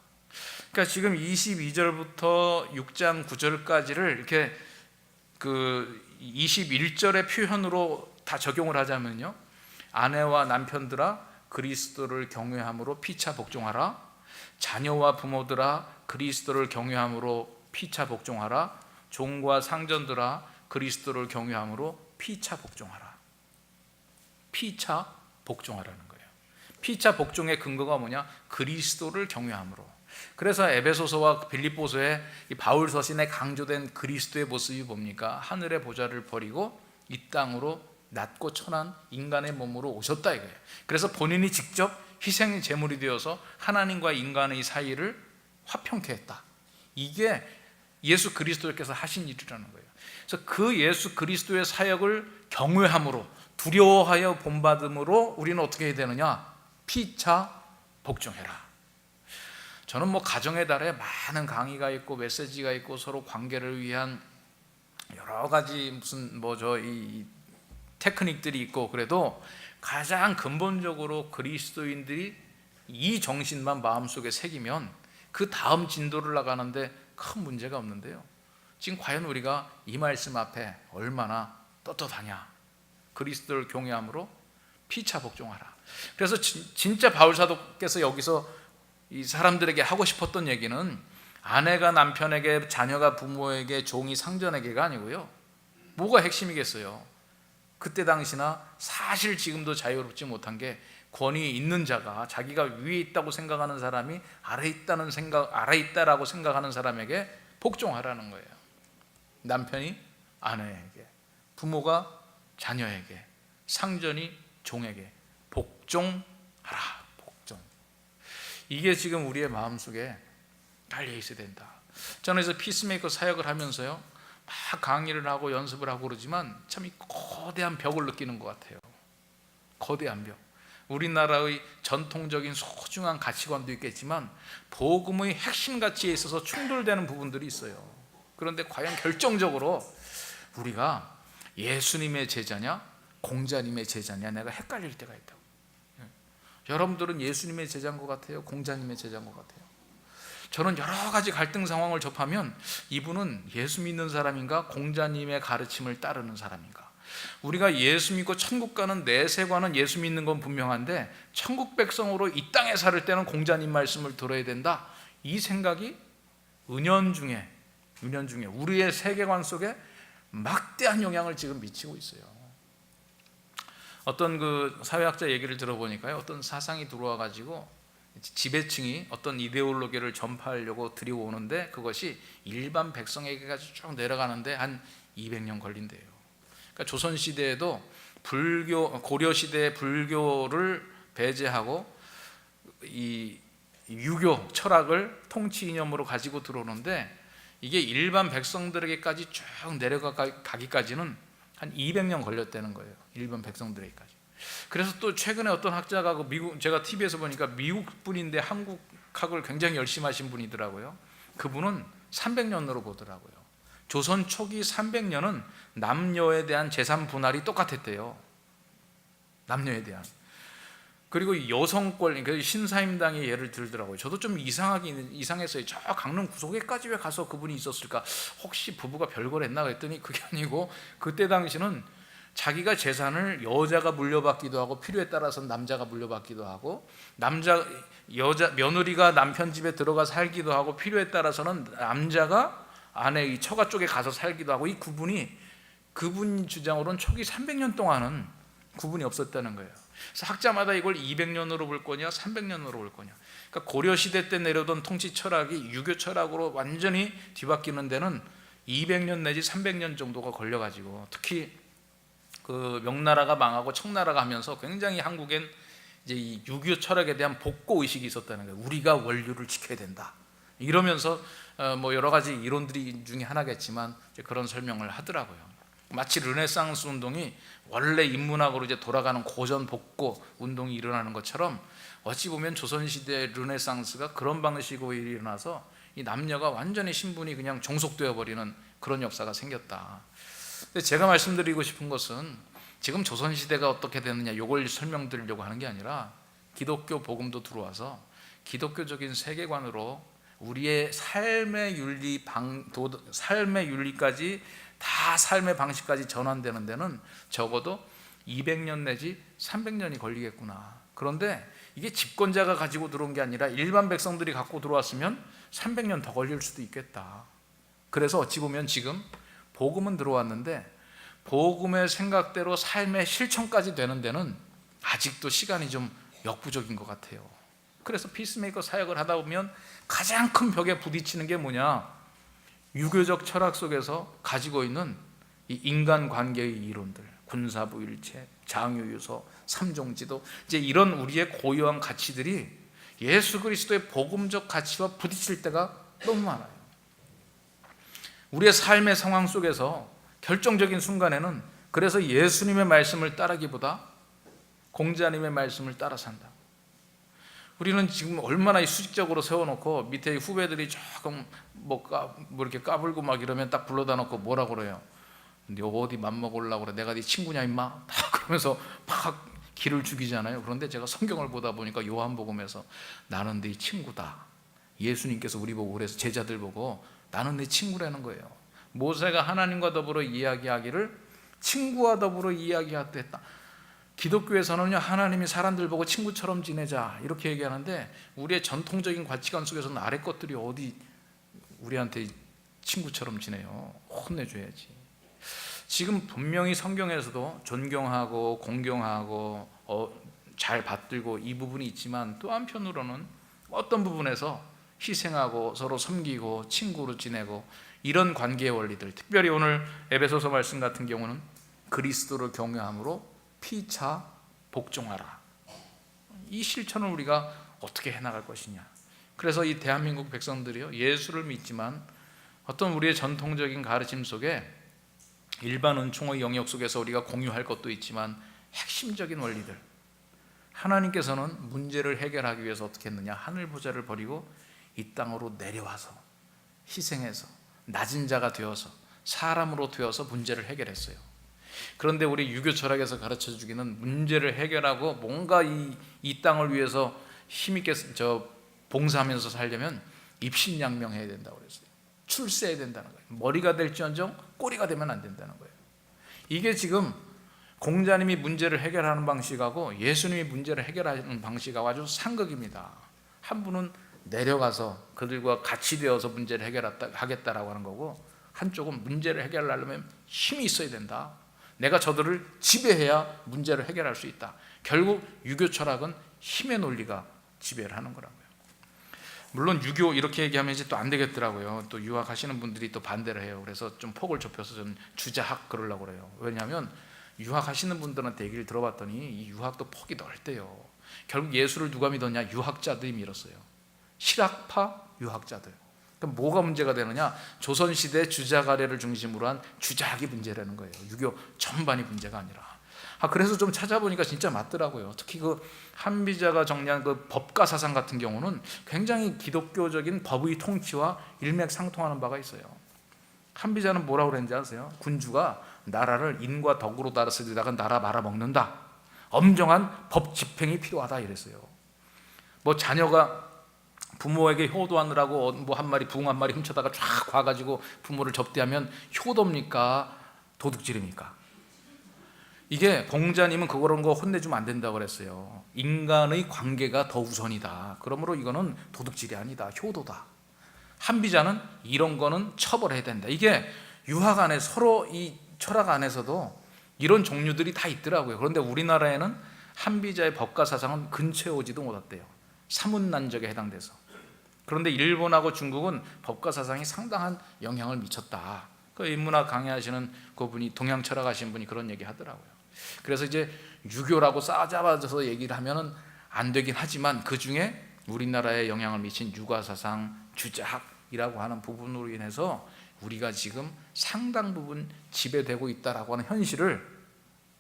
그러니까 지금 22절부터 6장 9절까지를 이렇게 그 21절의 표현으로 다 적용을 하자면요, 아내와 남편들아 그리스도를 경외함으로 피차 복종하라. 자녀와 부모들아 그리스도를 경외함으로 피차 복종하라. 종과 상전들아 그리스도를 경외함으로 피차 복종하라. 피차 복종하라는 거예요. 피차 복종의 근거가 뭐냐? 그리스도를 경외함으로. 그래서 에베소서와 빌립보서에 이 바울 서신에 강조된 그리스도의 모습이 뭡니까? 하늘의 보좌를 버리고 이 땅으로 낮고 천한 인간의 몸으로 오셨다 이거예요. 그래서 본인이 직접 희생 제물이 되어서 하나님과 인간의 사이를 화평케 했다. 이게 예수 그리스도께서 하신 일이라는 거예요. 그래서 그 예수 그리스도의 사역을 경외함으로, 두려워하여 본받음으로 우리는 어떻게 해야 되느냐? 피차 복종해라. 저는 뭐 가정의 달에 많은 강의가 있고 메시지가 있고 서로 관계를 위한 여러 가지 무슨 이 테크닉들이 있고, 그래도 가장 근본적으로 그리스도인들이 이 정신만 마음속에 새기면 그 다음 진도를 나가는데 큰 문제가 없는데요. 지금 과연 우리가 이 말씀 앞에 얼마나 떳떳하냐. 그리스도를 경외함으로 피차 복종하라. 그래서 진짜 바울 사도께서 여기서 이 사람들에게 하고 싶었던 얘기는 아내가 남편에게, 자녀가 부모에게, 종이 상전에게가 아니고요. 뭐가 핵심이겠어요? 그때 당시나 사실 지금도 자유롭지 못한 게, 권위 있는 자가 자기가 위에 있다고 생각하는 사람이 아래 있다라고 생각하는 사람에게 복종하라는 거예요. 남편이 아내에게, 부모가 자녀에게, 상전이 종에게 복종하라. 복종. 이게 지금 우리의 마음속에 달려 있어야 된다. 저는 그래서 피스메이커 사역을 하면서요, 막 강의를 하고 연습을 하고 그러지만 참 이 거대한 벽을 느끼는 것 같아요. 거대한 벽. 우리나라의 전통적인 소중한 가치관도 있겠지만 복음의 핵심 가치에 있어서 충돌되는 부분들이 있어요. 그런데 과연 결정적으로 우리가 예수님의 제자냐 공자님의 제자냐, 내가 헷갈릴 때가 있다고. 여러분들은 예수님의 제자인 것 같아요? 공자님의 제자인 것 같아요? 저는 여러 가지 갈등 상황을 접하면 이분은 예수 믿는 사람인가, 공자님의 가르침을 따르는 사람인가. 우리가 예수 믿고 천국 가는 내세관은 예수 믿는 건 분명한데, 천국 백성으로 이 땅에 살 때는 공자님 말씀을 들어야 된다. 이 생각이 은연중에 우리의 세계관 속에 막대한 영향을 지금 미치고 있어요. 어떤 그 사회학자 얘기를 들어보니까요, 어떤 사상이 들어와 가지고 지배층이 어떤 이데올로기를 전파하려고 들여오는데 그것이 일반 백성에게까지 쭉 내려가는데 한 200년 걸린대요. 그러니까 조선 시대에도 고려 시대의 불교를 배제하고 이 유교 철학을 통치 이념으로 가지고 들어오는데, 이게 일반 백성들에게까지 쭉 내려가기까지는 한 200년 걸렸다는 거예요. 일반 백성들에게까지. 그래서 또 최근에 어떤 학자가 미국, 제가 TV에서 보니까 미국 분인데 한국학을 굉장히 열심히 하신 분이더라고요. 그분은 300년으로 보더라고요. 조선 초기 300년은 남녀에 대한 재산 분할이 똑같았대요. 남녀에 대한. 그리고 여성권, 신사임당의 예를 들더라고요. 저도 좀 이상했어요. 저 강릉 구석에까지 왜 가서 그분이 있었을까? 혹시 부부가 별걸 했나 그랬더니 그게 아니고, 그때 당시는 자기가 재산을 여자가 물려받기도 하고 필요에 따라서는 남자가 물려받기도 하고, 며느리가 남편 집에 들어가 살기도 하고 필요에 따라서는 남자가 아내의 처가 쪽에 가서 살기도 하고, 이 그분 주장으로는 초기 300년 동안은 구분이 없었다는 거예요. 그래서 학자마다 이걸 200년으로 볼 거냐 300년으로 볼 거냐. 그러니까 고려 시대 때 내려오던 통치 철학이 유교 철학으로 완전히 뒤바뀌는 데는 200년 내지 300년 정도가 걸려가지고, 특히 그 명나라가 망하고 청나라가 하면서 굉장히 한국엔 이제 이 유교 철학에 대한 복고 의식이 있었다는 거예요. 우리가 원류를 지켜야 된다. 이러면서 여러 가지 이론들이 중에 하나겠지만 이제 그런 설명을 하더라고요. 마치 르네상스 운동이 원래 인문학으로 이제 돌아가는 고전 복고 운동이 일어나는 것처럼, 어찌 보면 조선시대 르네상스가 그런 방식으로 일어나서 이 남녀가 완전히 신분이 그냥 종속되어 버리는 그런 역사가 생겼다. 근데 제가 말씀드리고 싶은 것은 지금 조선시대가 어떻게 됐느냐, 이걸 설명드리려고 하는 게 아니라, 기독교 복음도 들어와서 기독교적인 세계관으로 우리의 삶의 윤리까지 다, 삶의 방식까지 전환되는 데는 적어도 200년 내지 300년이 걸리겠구나. 그런데 이게 집권자가 가지고 들어온 게 아니라 일반 백성들이 갖고 들어왔으면 300년 더 걸릴 수도 있겠다. 그래서 어찌 보면 지금 복음은 들어왔는데 복음의 생각대로 삶의 실천까지 되는 데는 아직도 시간이 좀 역부족인 것 같아요. 그래서 피스메이커 사역을 하다 보면 가장 큰 벽에 부딪히는 게 뭐냐, 유교적 철학 속에서 가지고 있는 이 인간관계의 이론들, 군사부일체, 장유유서, 삼종지도, 이제 이런 우리의 고유한 가치들이 예수 그리스도의 복음적 가치와 부딪힐 때가 너무 많아요. 우리의 삶의 상황 속에서 결정적인 순간에는 그래서 예수님의 말씀을 따르기보다 공자님의 말씀을 따라 산다. 우리는 지금 얼마나 수직적으로 세워놓고 밑에 후배들이 조금 이렇게 까불고 막 이러면 딱 불러다 놓고 뭐라고 그래요? 너 어디 맘먹으려고 그래? 내가 네 친구냐 임마? 그러면서 막 기를 죽이잖아요. 그런데 제가 성경을 보다 보니까 요한복음에서 나는 네 친구다. 예수님께서 우리 보고 그래서 제자들 보고 나는 네 친구라는 거예요. 모세가 하나님과 더불어 이야기하기를 친구와 더불어 이야기했다. 기독교에서는요, 하나님이 사람들 보고 친구처럼 지내자 이렇게 얘기하는데 우리의 전통적인 가치관 속에서는 아래 것들이 어디 우리한테 친구처럼 지내요. 혼내줘야지. 지금 분명히 성경에서도 존경하고 공경하고 잘 받들고 이 부분이 있지만 또 한편으로는 어떤 부분에서 희생하고 서로 섬기고 친구로 지내고 이런 관계의 원리들, 특별히 오늘 에베소서 말씀 같은 경우는 그리스도를 경외함으로 피차 복종하라. 이 실천을 우리가 어떻게 해나갈 것이냐. 그래서 이 대한민국 백성들이요, 예수를 믿지만 어떤 우리의 전통적인 가르침 속에 일반 은총의 영역 속에서 우리가 공유할 것도 있지만 핵심적인 원리들, 하나님께서는 문제를 해결하기 위해서 어떻게 했느냐, 하늘 보좌를 버리고 이 땅으로 내려와서 희생해서 낮은 자가 되어서 사람으로 되어서 문제를 해결했어요. 그런데 우리 유교 철학에서 가르쳐 주기는 문제를 해결하고 뭔가 이 땅을 위해서 힘있게 봉사하면서 살려면 입신양명해야 된다고 그랬어요. 출세해야 된다는 거예요. 머리가 될지언정 꼬리가 되면 안 된다는 거예요. 이게 지금 공자님이 문제를 해결하는 방식하고 예수님이 문제를 해결하는 방식하고 아주 상극입니다. 한 분은 내려가서 그들과 같이 되어서 문제를 해결하겠다라고 하는 거고, 한쪽은 문제를 해결하려면 힘이 있어야 된다. 내가 저들을 지배해야 문제를 해결할 수 있다. 결국 유교 철학은 힘의 논리가 지배를 하는 거라고요. 물론 유교 이렇게 얘기하면 이제 또 안 되겠더라고요. 또 유학하시는 분들이 또 반대를 해요. 그래서 좀 폭을 좁혀서 좀 주자학 그러려고 그래요. 왜냐하면 유학하시는 분들한테 얘기를 들어봤더니 이 유학도 폭이 넓대요. 결국 예수를 누가 믿었냐? 유학자들이 믿었어요. 실학파 유학자들. 그럼 뭐가 문제가 되느냐? 조선시대 주자가래를 중심으로 한 주자학이 문제라는 거예요. 유교 전반이 문제가 아니라. 그래서 좀 찾아보니까 진짜 맞더라고요. 특히 그 한비자가 정리한 그 법가 사상 같은 경우는 굉장히 기독교적인 법의 통치와 일맥상통하는 바가 있어요. 한비자는 뭐라고 그랬는지 아세요? 군주가 나라를 인과 덕으로 다스리다가 나라 말아먹는다. 엄정한 법 집행이 필요하다 이랬어요. 뭐 자녀가 부모에게 효도하느라고 뭐 한 마리 붕 한 마리 훔쳐다가 쫙 가가지고 부모를 접대하면 효도입니까? 도둑질입니까? 이게 공자님은 그런 거 혼내주면 안 된다고 그랬어요. 인간의 관계가 더 우선이다. 그러므로 이거는 도둑질이 아니다. 효도다. 한비자는 이런 거는 처벌해야 된다. 이게 유학 안에 서로 이 철학 안에서도 이런 종류들이 다 있더라고요. 그런데 우리나라에는 한비자의 법가 사상은 근처에 오지도 못했대요. 사문난적에 해당돼서. 그런데 일본하고 중국은 법가 사상이 상당한 영향을 미쳤다. 그 인문학 강의하시는 그분이 동양 철학하신 분이 그런 얘기 하더라고요. 그래서 이제 유교라고 싸잡아서 얘기를 하면은 안 되긴 하지만 그 중에 우리나라에 영향을 미친 유가사상, 주자학이라고 하는 부분으로 인해서 우리가 지금 상당 부분 지배되고 있다라고 하는 현실을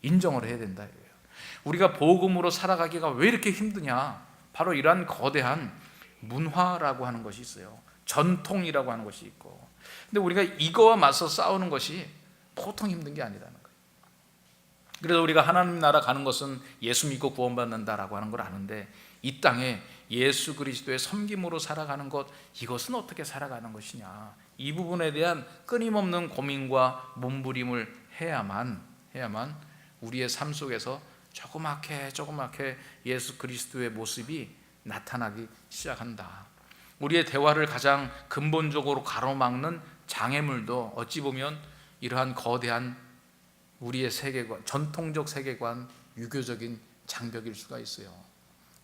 인정을 해야 된다. 우리가 복음으로 살아가기가 왜 이렇게 힘드냐? 바로 이러한 거대한 문화라고 하는 것이 있어요. 전통이라고 하는 것이 있고. 근데 우리가 이거와 맞서 싸우는 것이 보통 힘든 게 아니라는 거예요. 그래서 우리가 하나님 나라 가는 것은 예수 믿고 구원받는다라고 하는 걸 아는데, 이 땅에 예수 그리스도의 섬김으로 살아가는 것, 이것은 어떻게 살아가는 것이냐, 이 부분에 대한 끊임없는 고민과 몸부림을 해야만 우리의 삶 속에서 조그맣게 예수 그리스도의 모습이 나타나기 시작한다. 우리의 대화를 가장 근본적으로 가로막는 장애물도 어찌 보면 이러한 거대한 우리의 세계관, 전통적 세계관, 유교적인 장벽일 수가 있어요.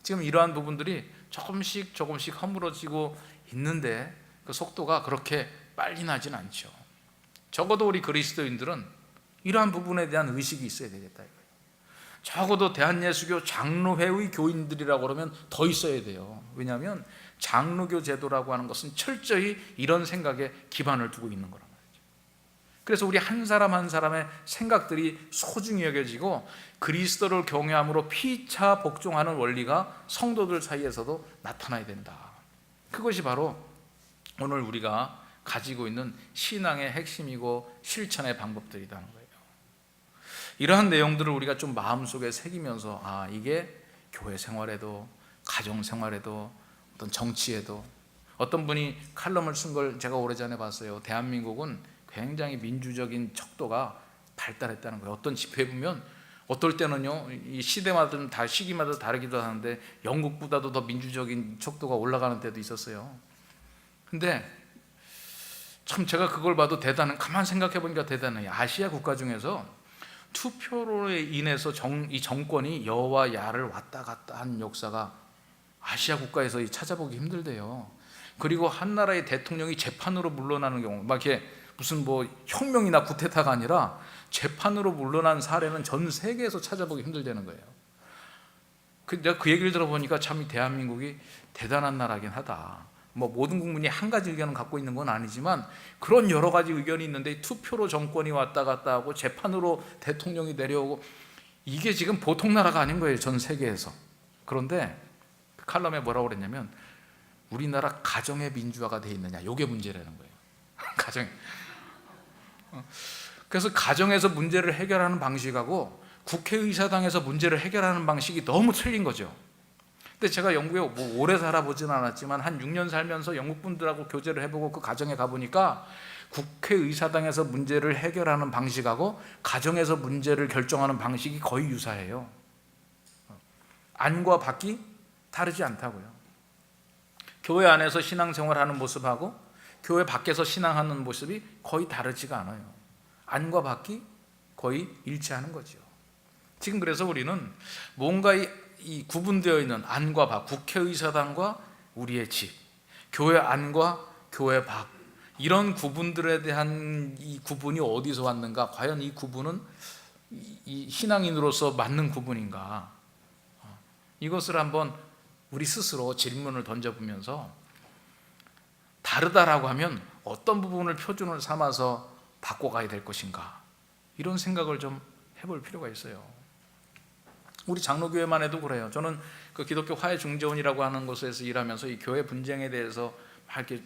지금 이러한 부분들이 조금씩 허물어지고 있는데 그 속도가 그렇게 빨리 나진 않죠. 적어도 우리 그리스도인들은 이러한 부분에 대한 의식이 있어야 되겠다. 적어도 대한예수교 장로회의 교인들이라고 그러면 더 있어야 돼요. 왜냐하면 장로교 제도라고 하는 것은 철저히 이런 생각에 기반을 두고 있는 거란 말이죠. 그래서 우리 한 사람 한 사람의 생각들이 소중히 여겨지고 그리스도를 경외함으로 피차 복종하는 원리가 성도들 사이에서도 나타나야 된다. 그것이 바로 오늘 우리가 가지고 있는 신앙의 핵심이고 실천의 방법들이라는 거예요. 이러한 내용들을 우리가 좀 마음속에 새기면서 이게 교회 생활에도 가정 생활에도 어떤 정치에도 어떤 분이 칼럼을 쓴 걸 제가 오래전에 봤어요. 대한민국은 굉장히 민주적인 척도가 발달했다는 거예요. 어떤 집회 보면 어떨 때는요, 이 시대마다 다 시기마다 다르기도 하는데 영국보다도 더 민주적인 척도가 올라가는 때도 있었어요. 근데 참 제가 그걸 봐도 가만 생각해 보니까 대단해요. 아시아 국가 중에서 투표로 인해서 이 정권이 여와 야를 왔다 갔다 한 역사가 아시아 국가에서 찾아보기 힘들대요. 그리고 한 나라의 대통령이 재판으로 물러나는 경우, 막 이렇게 무슨 뭐 혁명이나 쿠데타가 아니라 재판으로 물러난 사례는 전 세계에서 찾아보기 힘들다는 거예요. 내가 그 얘기를 들어보니까 참 이 대한민국이 대단한 나라긴 하다. 뭐 모든 국민이 한 가지 의견을 갖고 있는 건 아니지만 그런 여러 가지 의견이 있는데 투표로 정권이 왔다 갔다 하고 재판으로 대통령이 내려오고, 이게 지금 보통 나라가 아닌 거예요, 전 세계에서. 그런데 그 칼럼에 뭐라고 그랬냐면 우리나라 가정의 민주화가 돼 있느냐, 이게 문제라는 거예요. 가정. 그래서 가정에서 문제를 해결하는 방식하고 국회의사당에서 문제를 해결하는 방식이 너무 틀린 거죠. 근데 제가 영국에 뭐 오래 살아보진 않았지만 한 6년 살면서 영국 분들하고 교제를 해보고 그 가정에 가보니까 국회의사당에서 문제를 해결하는 방식하고 가정에서 문제를 결정하는 방식이 거의 유사해요. 안과 밖이 다르지 않다고요. 교회 안에서 신앙생활하는 모습하고 교회 밖에서 신앙하는 모습이 거의 다르지가 않아요. 안과 밖이 거의 일치하는 거죠. 지금 그래서 우리는 뭔가 이 구분되어 있는 안과 밖, 국회의사당과 우리의 집, 교회 안과 교회 밖, 이런 구분들에 대한 이 구분이 어디서 왔는가? 과연 이 구분은 이 신앙인으로서 맞는 구분인가? 이것을 한번 우리 스스로 질문을 던져보면서 다르다라고 하면 어떤 부분을 표준을 삼아서 바꿔가야 될 것인가? 이런 생각을 좀 해볼 필요가 있어요. 우리 장로교회만 해도 그래요. 저는 그 기독교 화해중재원이라고 하는 곳에서 일하면서 이 교회 분쟁에 대해서 막 이렇게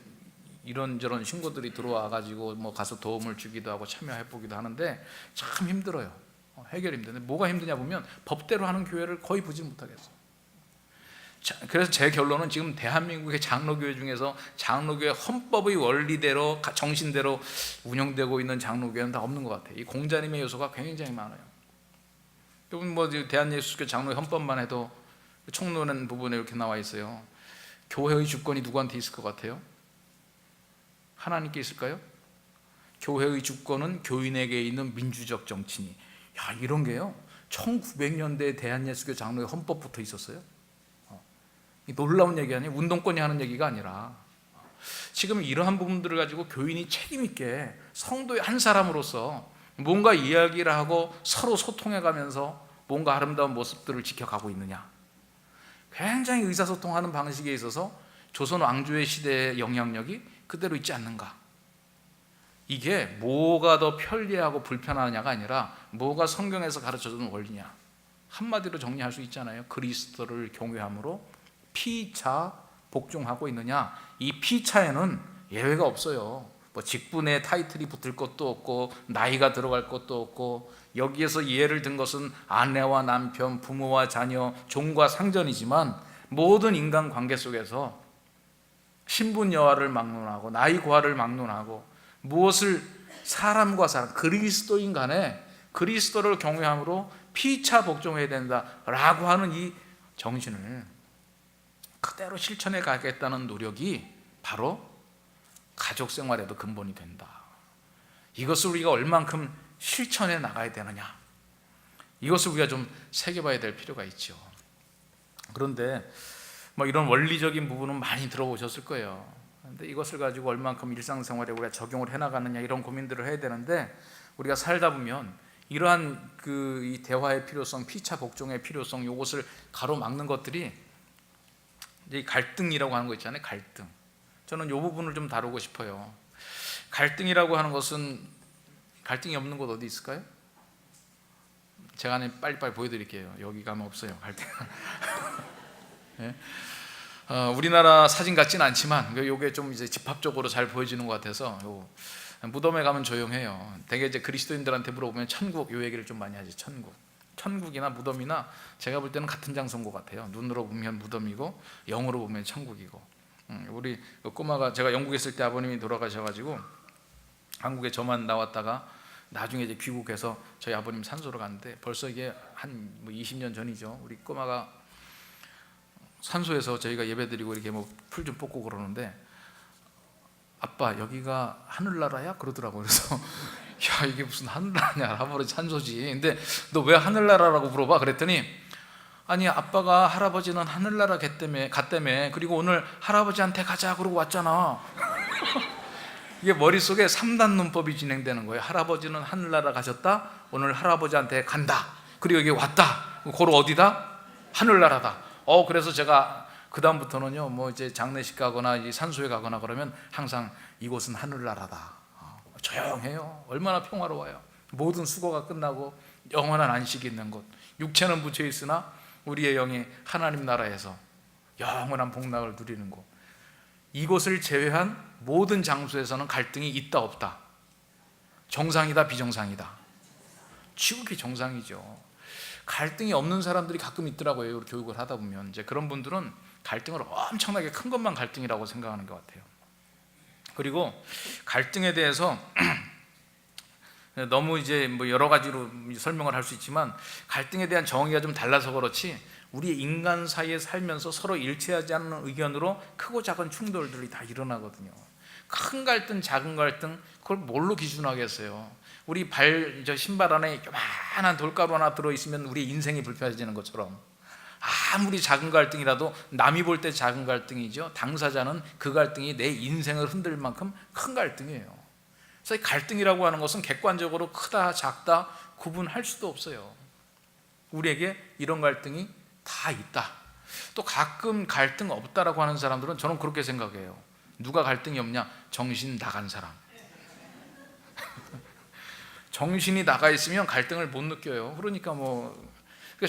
이런저런 신고들이 들어와 가지고 뭐 가서 도움을 주기도 하고 참여해 보기도 하는데 참 힘들어요. 해결이 힘든데 뭐가 힘드냐 보면 법대로 하는 교회를 거의 보지 못하겠어요. 그래서 제 결론은 지금 대한민국의 장로교회 중에서 장로교회 헌법의 원리대로 정신대로 운영되고 있는 장로교회는 다 없는 것 같아요. 이 공자님의 요소가 굉장히 많아요. 여러분 뭐 대한예수교 장로의 헌법만 해도 총론한 부분에 이렇게 나와 있어요. 교회의 주권이 누구한테 있을 것 같아요? 하나님께 있을까요? 교회의 주권은 교인에게 있는 민주적 정치니. 야, 이런 게요 1900년대 대한예수교 장로의 헌법부터 있었어요. 놀라운 얘기 아니에요. 운동권이 하는 얘기가 아니라 지금 이러한 부분들을 가지고 교인이 책임 있게 성도의 한 사람으로서 뭔가 이야기를 하고 서로 소통해 가면서 뭔가 아름다운 모습들을 지켜가고 있느냐. 굉장히 의사소통하는 방식에 있어서 조선 왕조의 시대의 영향력이 그대로 있지 않는가. 이게 뭐가 더 편리하고 불편하냐가 아니라 뭐가 성경에서 가르쳐주는 원리냐. 한마디로 정리할 수 있잖아요. 그리스도를 경외함으로 피차 복종하고 있느냐. 이 피차에는 예외가 없어요. 뭐 직분에 타이틀이 붙을 것도 없고 나이가 들어갈 것도 없고, 여기에서 예를 든 것은 아내와 남편, 부모와 자녀, 종과 상전이지만 모든 인간 관계 속에서 신분 여하를 막론하고 나이 고하를 막론하고 무엇을 사람과 사람, 그리스도인 간에 그리스도를 경외함으로 피차 복종해야 된다라고 하는 이 정신을 그대로 실천해 가겠다는 노력이 바로 가족 생활에도 근본이 된다. 이것을 우리가 얼만큼 실천해 나가야 되느냐, 이것을 우리가 좀 새겨봐야 될 필요가 있죠. 그런데 뭐 이런 원리적인 부분은 많이 들어보셨을 거예요. 그런데 이것을 가지고 얼만큼 일상생활에 우리가 적용을 해나가느냐, 이런 고민들을 해야 되는데, 우리가 살다 보면 이러한 이 대화의 필요성, 피차 복종의 필요성, 이것을 가로막는 것들이 이제 갈등이라고 하는 거 있잖아요. 갈등. 저는 이 부분을 좀 다루고 싶어요. 갈등이라고 하는 것은 갈등이 없는 곳 어디 있을까요? 제가 빨리빨리 보여드릴게요. 여기 가면 없어요, 갈등. 네? 우리나라 사진 같진 않지만 요게 좀 이제 집합적으로 잘 보여지는 것 같아서 무덤에 가면 조용해요. 되게 이제 그리스도인들한테 물어보면 천국 요 얘기를 좀 많이 하지. 천국이나 무덤이나 제가 볼 때는 같은 장소인 것 같아요. 눈으로 보면 무덤이고 영으로 보면 천국이고. 우리 그 꼬마가 제가 영국에 있을 때 아버님이 돌아가셔가지고 한국에 저만 나왔다가 나중에 이제 귀국해서 저희 아버님 산소로 갔는데 벌써 이게 한 20년 전이죠. 우리 꼬마가 산소에서 저희가 예배드리고 이렇게 뭐 풀 좀 뽑고 그러는데 아빠 여기가 하늘나라야? 그러더라고요. 그래서 야 이게 무슨 하늘나라냐, 할아버지 산소지. 근데 너 왜 하늘나라라고 물어봐? 그랬더니 아니 아빠가 할아버지는 하늘나라 갔다며 그리고 오늘 할아버지한테 가자 그러고 왔잖아. 이게 머릿속에 3단 문법이 진행되는 거예요. 할아버지는 하늘나라 가셨다, 오늘 할아버지한테 간다, 그리고 여기 왔다. 고로 어디다? 하늘나라다. 그래서 제가 그 다음부터는요 뭐 이제 장례식 가거나 이 산소에 가거나 그러면 항상 이곳은 하늘나라다. 조용해요. 얼마나 평화로워요. 모든 수고가 끝나고 영원한 안식이 있는 곳. 육체는 묻혀 있으나 우리의 영이 하나님 나라에서 영원한 복락을 누리는 곳. 이곳을 제외한 모든 장소에서는 갈등이 있다 없다, 정상이다 비정상이다. 지극히 정상이죠. 갈등이 없는 사람들이 가끔 있더라고요. 교육을 하다 보면 이제 그런 분들은 갈등을 엄청나게 큰 것만 갈등이라고 생각하는 것 같아요. 그리고 갈등에 대해서 너무 이제 뭐 여러 가지로 설명을 할 수 있지만 갈등에 대한 정의가 좀 달라서 그렇지 우리 인간 사이에 살면서 서로 일치하지 않는 의견으로 크고 작은 충돌들이 다 일어나거든요. 큰 갈등, 작은 갈등, 그걸 뭘로 기준하겠어요? 우리 신발 안에 요만한 돌가루 하나 들어있으면 우리 인생이 불편해지는 것처럼 아무리 작은 갈등이라도 남이 볼 때 작은 갈등이죠. 당사자는 그 갈등이 내 인생을 흔들 만큼 큰 갈등이에요. 그래서 이 갈등이라고 하는 것은 객관적으로 크다 작다 구분할 수도 없어요. 우리에게 이런 갈등이 다 있다. 또 가끔 갈등 없다라고 하는 사람들은 저는 그렇게 생각해요. 누가 갈등이 없냐? 정신 나간 사람. 정신이 나가 있으면 갈등을 못 느껴요. 그러니까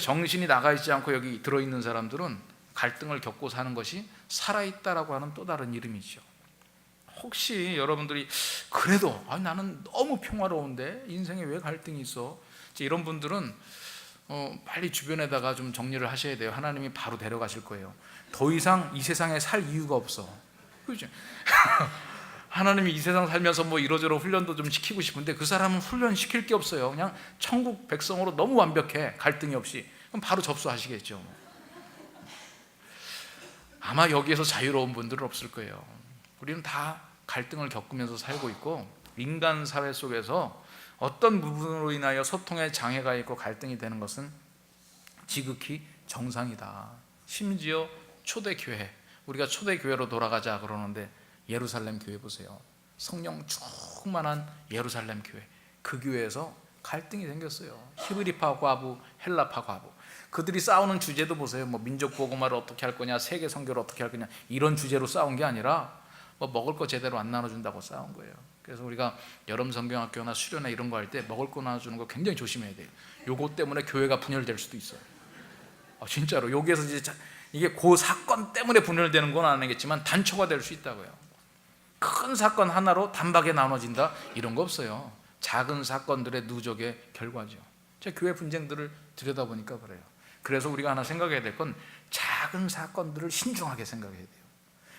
정신이 나가 있지 않고 여기 들어있는 사람들은 갈등을 겪고 사는 것이 살아있다라고 하는 또 다른 이름이죠. 혹시 여러분들이 그래도 나는 너무 평화로운데 인생에 왜 갈등이 있어? 이런 분들은 빨리 주변에다가 좀 정리를 하셔야 돼요. 하나님이 바로 데려가실 거예요. 더 이상 이 세상에 살 이유가 없어. 그렇죠? 하나님이 이 세상 살면서 이러저러 훈련도 좀 시키고 싶은데 그 사람은 훈련 시킬 게 없어요. 그냥 천국 백성으로 너무 완벽해. 갈등이 없이. 그럼 바로 접수하시겠죠. 아마 여기에서 자유로운 분들은 없을 거예요. 우리는 다 갈등을 겪으면서 살고 있고 인간 사회 속에서 어떤 부분으로 인하여 소통에 장애가 있고 갈등이 되는 것은 지극히 정상이다. 심지어 초대교회, 우리가 초대교회로 돌아가자 그러는데 예루살렘 교회 보세요. 성령 충만한 예루살렘 교회, 그 교회에서 갈등이 생겼어요. 히브리파 과부, 헬라파 과부. 그들이 싸우는 주제도 보세요. 민족 복음화를 어떻게 할 거냐, 세계 선교를 어떻게 할 거냐, 이런 주제로 싸운 게 아니라 먹을 거 제대로 안 나눠준다고 싸운 거예요. 그래서 우리가 여름 성경학교나 수련회 이런 거 할 때 먹을 거 나눠주는 거 굉장히 조심해야 돼요. 요거 때문에 교회가 분열될 수도 있어요. 진짜로 여기에서 이게 그 사건 때문에 분열되는 건 아니겠지만 단초가 될 수 있다고요. 큰 사건 하나로 단박에 나눠진다 이런 거 없어요. 작은 사건들의 누적의 결과죠. 제가 교회 분쟁들을 들여다보니까 그래요. 그래서 우리가 하나 생각해야 될 건 작은 사건들을 신중하게 생각해야 돼요.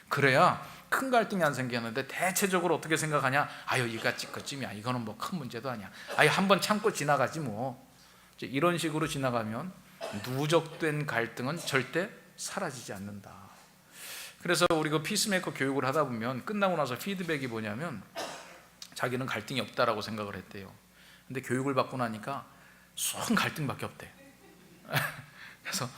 그래야 큰 갈등이 안 생기는데 대체적으로 어떻게 생각하냐? 여기가 찌꺼쯤이야. 이거는 큰 문제도 아니야. 한번 참고 지나가지 뭐. 이런 식으로 지나가면 누적된 갈등은 절대 사라지지 않는다. 그래서 우리가 피스메이커 교육을 하다 보면 끝나고 나서 피드백이 뭐냐면 자기는 갈등이 없다라고 생각을 했대요. 근데 교육을 받고 나니까 순 갈등밖에 없대. 그래서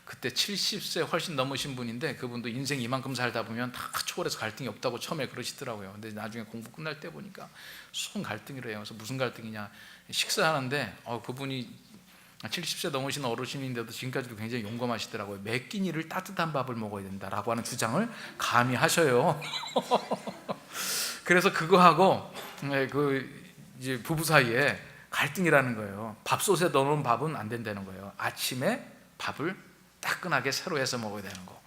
그때 70세 훨씬 넘으신 분인데 그분도 인생 이만큼 살다 보면 다 초월해서 갈등이 없다고 처음에 그러시더라고요. 근데 나중에 공부 끝날 때 보니까 순 갈등이래요. 그래서 무슨 갈등이냐, 식사하는데 그분이 70세 넘으신 어르신인데도 지금까지도 굉장히 용감하시더라고요. 매 끼니를 따뜻한 밥을 먹어야 된다라고 하는 주장을 감히 하셔요. 그래서 그거하고 이제 부부 사이에 갈등이라는 거예요. 밥솥에 넣어놓은 밥은 안 된다는 거예요. 아침에 밥을 따끈하게 새로 해서 먹어야 되는 거.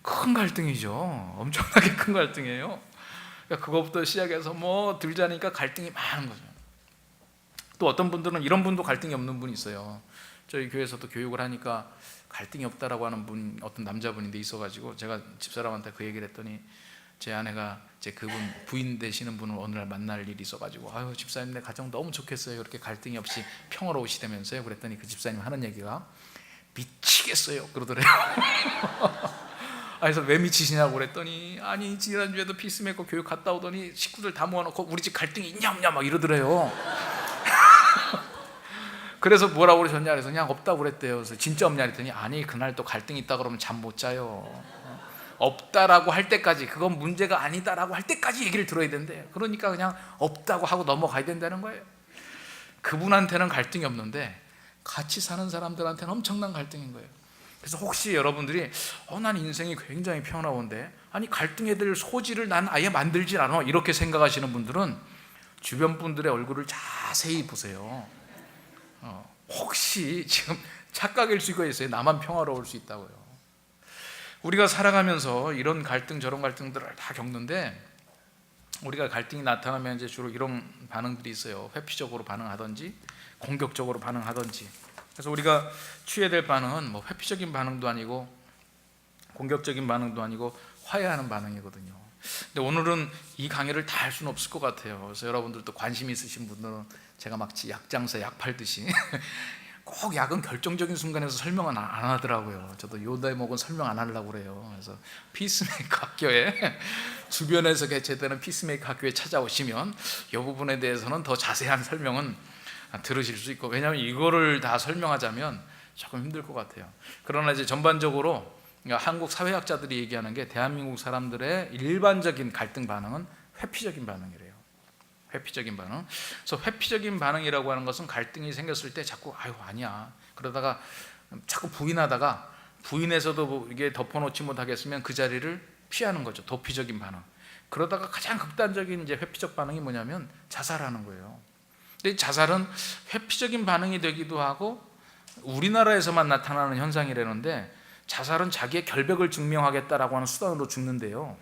큰 갈등이죠. 엄청나게 큰 갈등이에요. 그러니까 그것부터 시작해서 뭐 들자니까 갈등이 많은 거죠. 또 어떤 분들은 이런 분도 갈등이 없는 분이 있어요. 저희 교회에서도 교육을 하니까 갈등이 없다라고 하는 분, 어떤 남자분인데 있어가지고 제가 집사람한테 그 얘기를 했더니 제 아내가 이제 그분 부인 되시는 분을 어느 날 만날 일이 있어가지고 아유 집사님 내 가정 너무 좋겠어요. 그렇게 갈등이 없이 평화로우시다면서요. 그랬더니 그 집사님 하는 얘기가 미치겠어요 그러더래요. 그래서 왜 미치시냐고 그랬더니 아니 지난주에도 피스메이커 교육 갔다 오더니 식구들 다 모아놓고 우리 집 갈등이 있냐 없냐 막 이러더래요. 그래서 뭐라고 그러셨냐 그래서 그냥 없다고 그랬대요. 그래서 진짜 없냐 그랬더니 아니 그날 또 갈등 있다 그러면 잠 못 자요. 없다라고 할 때까지 그건 문제가 아니다라고 할 때까지 얘기를 들어야 된대요. 그러니까 그냥 없다고 하고 넘어가야 된다는 거예요. 그분한테는 갈등이 없는데 같이 사는 사람들한테는 엄청난 갈등인 거예요. 그래서 혹시 여러분들이 난 인생이 굉장히 평화로운데 아니 갈등에 될 소지를 난 아예 만들질 않아 이렇게 생각하시는 분들은 주변 분들의 얼굴을 자세히 보세요. 혹시 지금 착각일 수가 있어요. 나만 평화로울 수 있다고요. 우리가 살아가면서 이런 갈등 저런 갈등들을 다 겪는데 우리가 갈등이 나타나면 이제 주로 이런 반응들이 있어요. 회피적으로 반응하든지 공격적으로 반응하든지. 그래서 우리가 취해야 될 반응은 뭐 회피적인 반응도 아니고 공격적인 반응도 아니고 화해하는 반응이거든요. 근데 오늘은 이 강의를 다 할 수는 없을 것 같아요. 그래서 여러분들도 관심 있으신 분들은 제가 마치 약장사 약 팔듯이 꼭 약은 결정적인 순간에서 설명은 안 하더라고요. 저도 요 대목은 설명 안 하려고 그래요. 그래서 피스메이커 학교에 주변에서 개최되는 피스메이커 학교에 찾아오시면 이 부분에 대해서는 더 자세한 설명은 들으실 수 있고, 왜냐하면 이거를 다 설명하자면 조금 힘들 것 같아요. 그러나 이제 전반적으로 한국 사회학자들이 얘기하는 게 대한민국 사람들의 일반적인 갈등 반응은 회피적인 반응이래요. 회피적인 반응. 그래서 회피적인 반응이라고 하는 것은 갈등이 생겼을 때 자꾸 아유 아니야 그러다가 자꾸 부인하다가 부인해서도 뭐 이게 덮어놓지 못하겠으면 그 자리를 피하는 거죠. 도피적인 반응. 그러다가 가장 극단적인 이제 회피적 반응이 뭐냐면 자살하는 거예요. 근데 자살은 회피적인 반응이 되기도 하고 우리나라에서만 나타나는 현상이라는데 자살은 자기의 결백을 증명하겠다라고 하는 수단으로 죽는데요.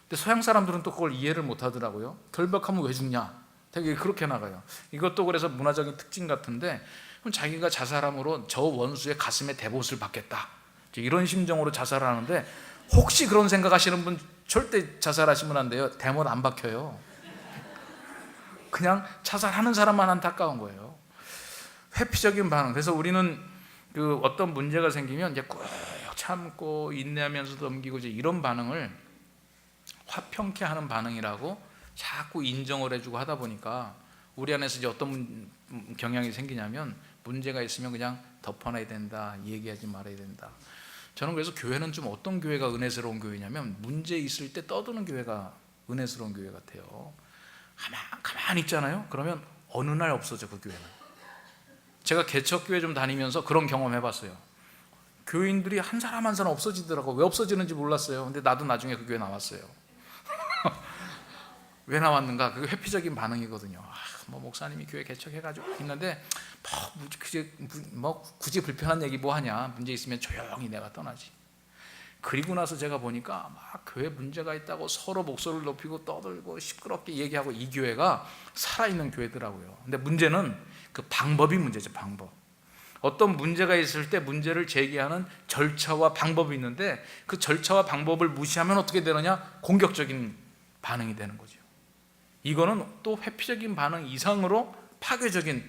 근데 서양 사람들은 또 그걸 이해를 못 하더라고요. 결백하면 왜 죽냐? 되게 그렇게 나가요. 이것도 그래서 문화적인 특징 같은데 그럼 자기가 자살함으로 저 원수의 가슴에 대봇을 받겠다. 이런 심정으로 자살하는데 혹시 그런 생각하시는 분 절대 자살하시면 안 돼요. 대못 안 박혀요. 그냥 자살하는 사람만 안타까운 거예요. 회피적인 반응. 그래서 우리는 그 어떤 문제가 생기면 이제 꾹 참고 인내하면서 넘기고 이제 이런 반응을 화평케 하는 반응이라고 자꾸 인정을 해주고 하다 보니까 우리 안에서 이제 어떤 경향이 생기냐면 문제가 있으면 그냥 덮어놔야 된다, 얘기하지 말아야 된다. 저는 그래서 교회는 좀 어떤 교회가 은혜스러운 교회냐면 문제 있을 때 떠드는 교회가 은혜스러운 교회 같아요. 가만히 있잖아요. 그러면 어느 날 없어져 그 교회는. 제가 개척교회 좀 다니면서 그런 경험 해봤어요. 교인들이 한 사람 한 사람 없어지더라고. 왜 없어지는지 몰랐어요. 근데 나도 나중에 그 교회 나왔어요. 왜 나왔는가? 그게 회피적인 반응이거든요. 뭐 목사님이 교회 개척해가지고 있는데 뭐 굳이 불편한 얘기 뭐 하냐? 문제 있으면 조용히 내가 떠나지. 그리고 나서 제가 보니까 막 교회 문제가 있다고 서로 목소리를 높이고 떠들고 시끄럽게 얘기하고 이 교회가 살아있는 교회더라고요. 근데 문제는 그 방법이 문제죠. 방법. 어떤 문제가 있을 때 문제를 제기하는 절차와 방법이 있는데 그 절차와 방법을 무시하면 어떻게 되느냐? 공격적인 반응이 되는 거죠. 이거는 또 회피적인 반응 이상으로 파괴적인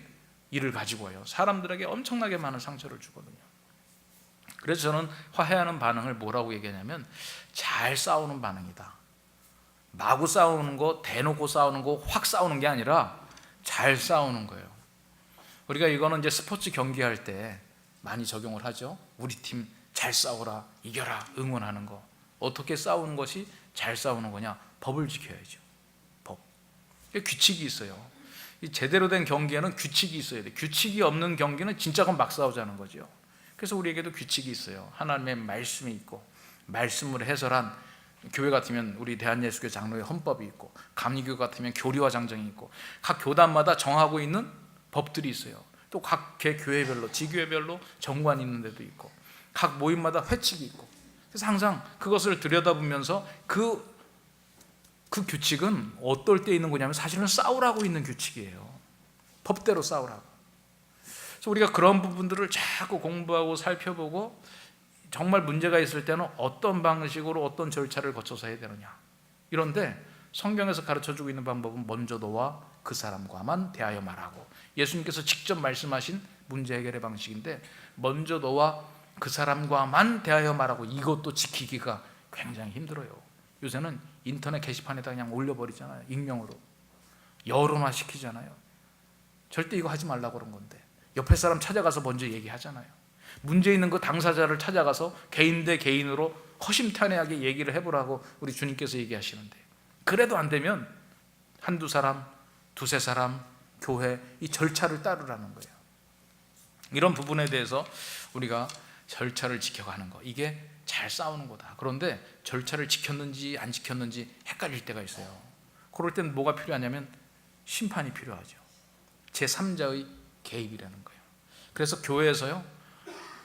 일을 가지고 와요. 사람들에게 엄청나게 많은 상처를 주거든요. 그래서 저는 화해하는 반응을 뭐라고 얘기하냐면 잘 싸우는 반응이다. 마구 싸우는 거, 대놓고 싸우는 거, 확 싸우는 게 아니라 잘 싸우는 거예요. 우리가 이거는 이제 스포츠 경기할 때 많이 적용을 하죠. 우리 팀 잘 싸워라, 이겨라, 응원하는 거. 어떻게 싸우는 것이 잘 싸우는 거냐? 법을 지켜야죠. 법. 규칙이 있어요. 이 제대로 된 경기에는 규칙이 있어야 돼. 규칙이 없는 경기는 진짜 막 싸우자는 거죠. 그래서 우리에게도 규칙이 있어요. 하나님의 말씀이 있고 말씀을 해설한 교회 같으면 우리 대한예수교 장로의 헌법이 있고 감리교 같으면 교리와 장정이 있고 각 교단마다 정하고 있는 법들이 있어요. 또 각 교회별로 지교회별로 정관이 있는 데도 있고 각 모임마다 회칙이 있고 그래서 항상 그것을 들여다보면서 그 규칙은 어떨 때 있는 거냐면 사실은 싸우라고 있는 규칙이에요. 법대로 싸우라고. 그래서 우리가 그런 부분들을 자꾸 공부하고 살펴보고 정말 문제가 있을 때는 어떤 방식으로 어떤 절차를 거쳐서 해야 되느냐. 이런데 성경에서 가르쳐주고 있는 방법은 먼저 너와 그 사람과만 대하여 말하고, 예수님께서 직접 말씀하신 문제 해결의 방식인데 먼저 너와 그 사람과만 대하여 말하고, 이것도 지키기가 굉장히 힘들어요. 요새는 인터넷 게시판에다 그냥 올려버리잖아요. 익명으로 여론화 시키잖아요. 절대 이거 하지 말라고 그런 건데 옆에 사람 찾아가서 먼저 얘기하잖아요. 문제 있는 그 당사자를 찾아가서 개인 대 개인으로 허심탄회하게 얘기를 해보라고 우리 주님께서 얘기하시는데, 그래도 안 되면 한두 사람, 두세 사람, 교회, 이 절차를 따르라는 거예요. 이런 부분에 대해서 우리가 절차를 지켜가는 거, 이게 잘 싸우는 거다. 그런데 절차를 지켰는지 안 지켰는지 헷갈릴 때가 있어요. 그럴 땐 뭐가 필요하냐면 심판이 필요하죠. 제3자의 개입이라는 거예요. 그래서 교회에서요,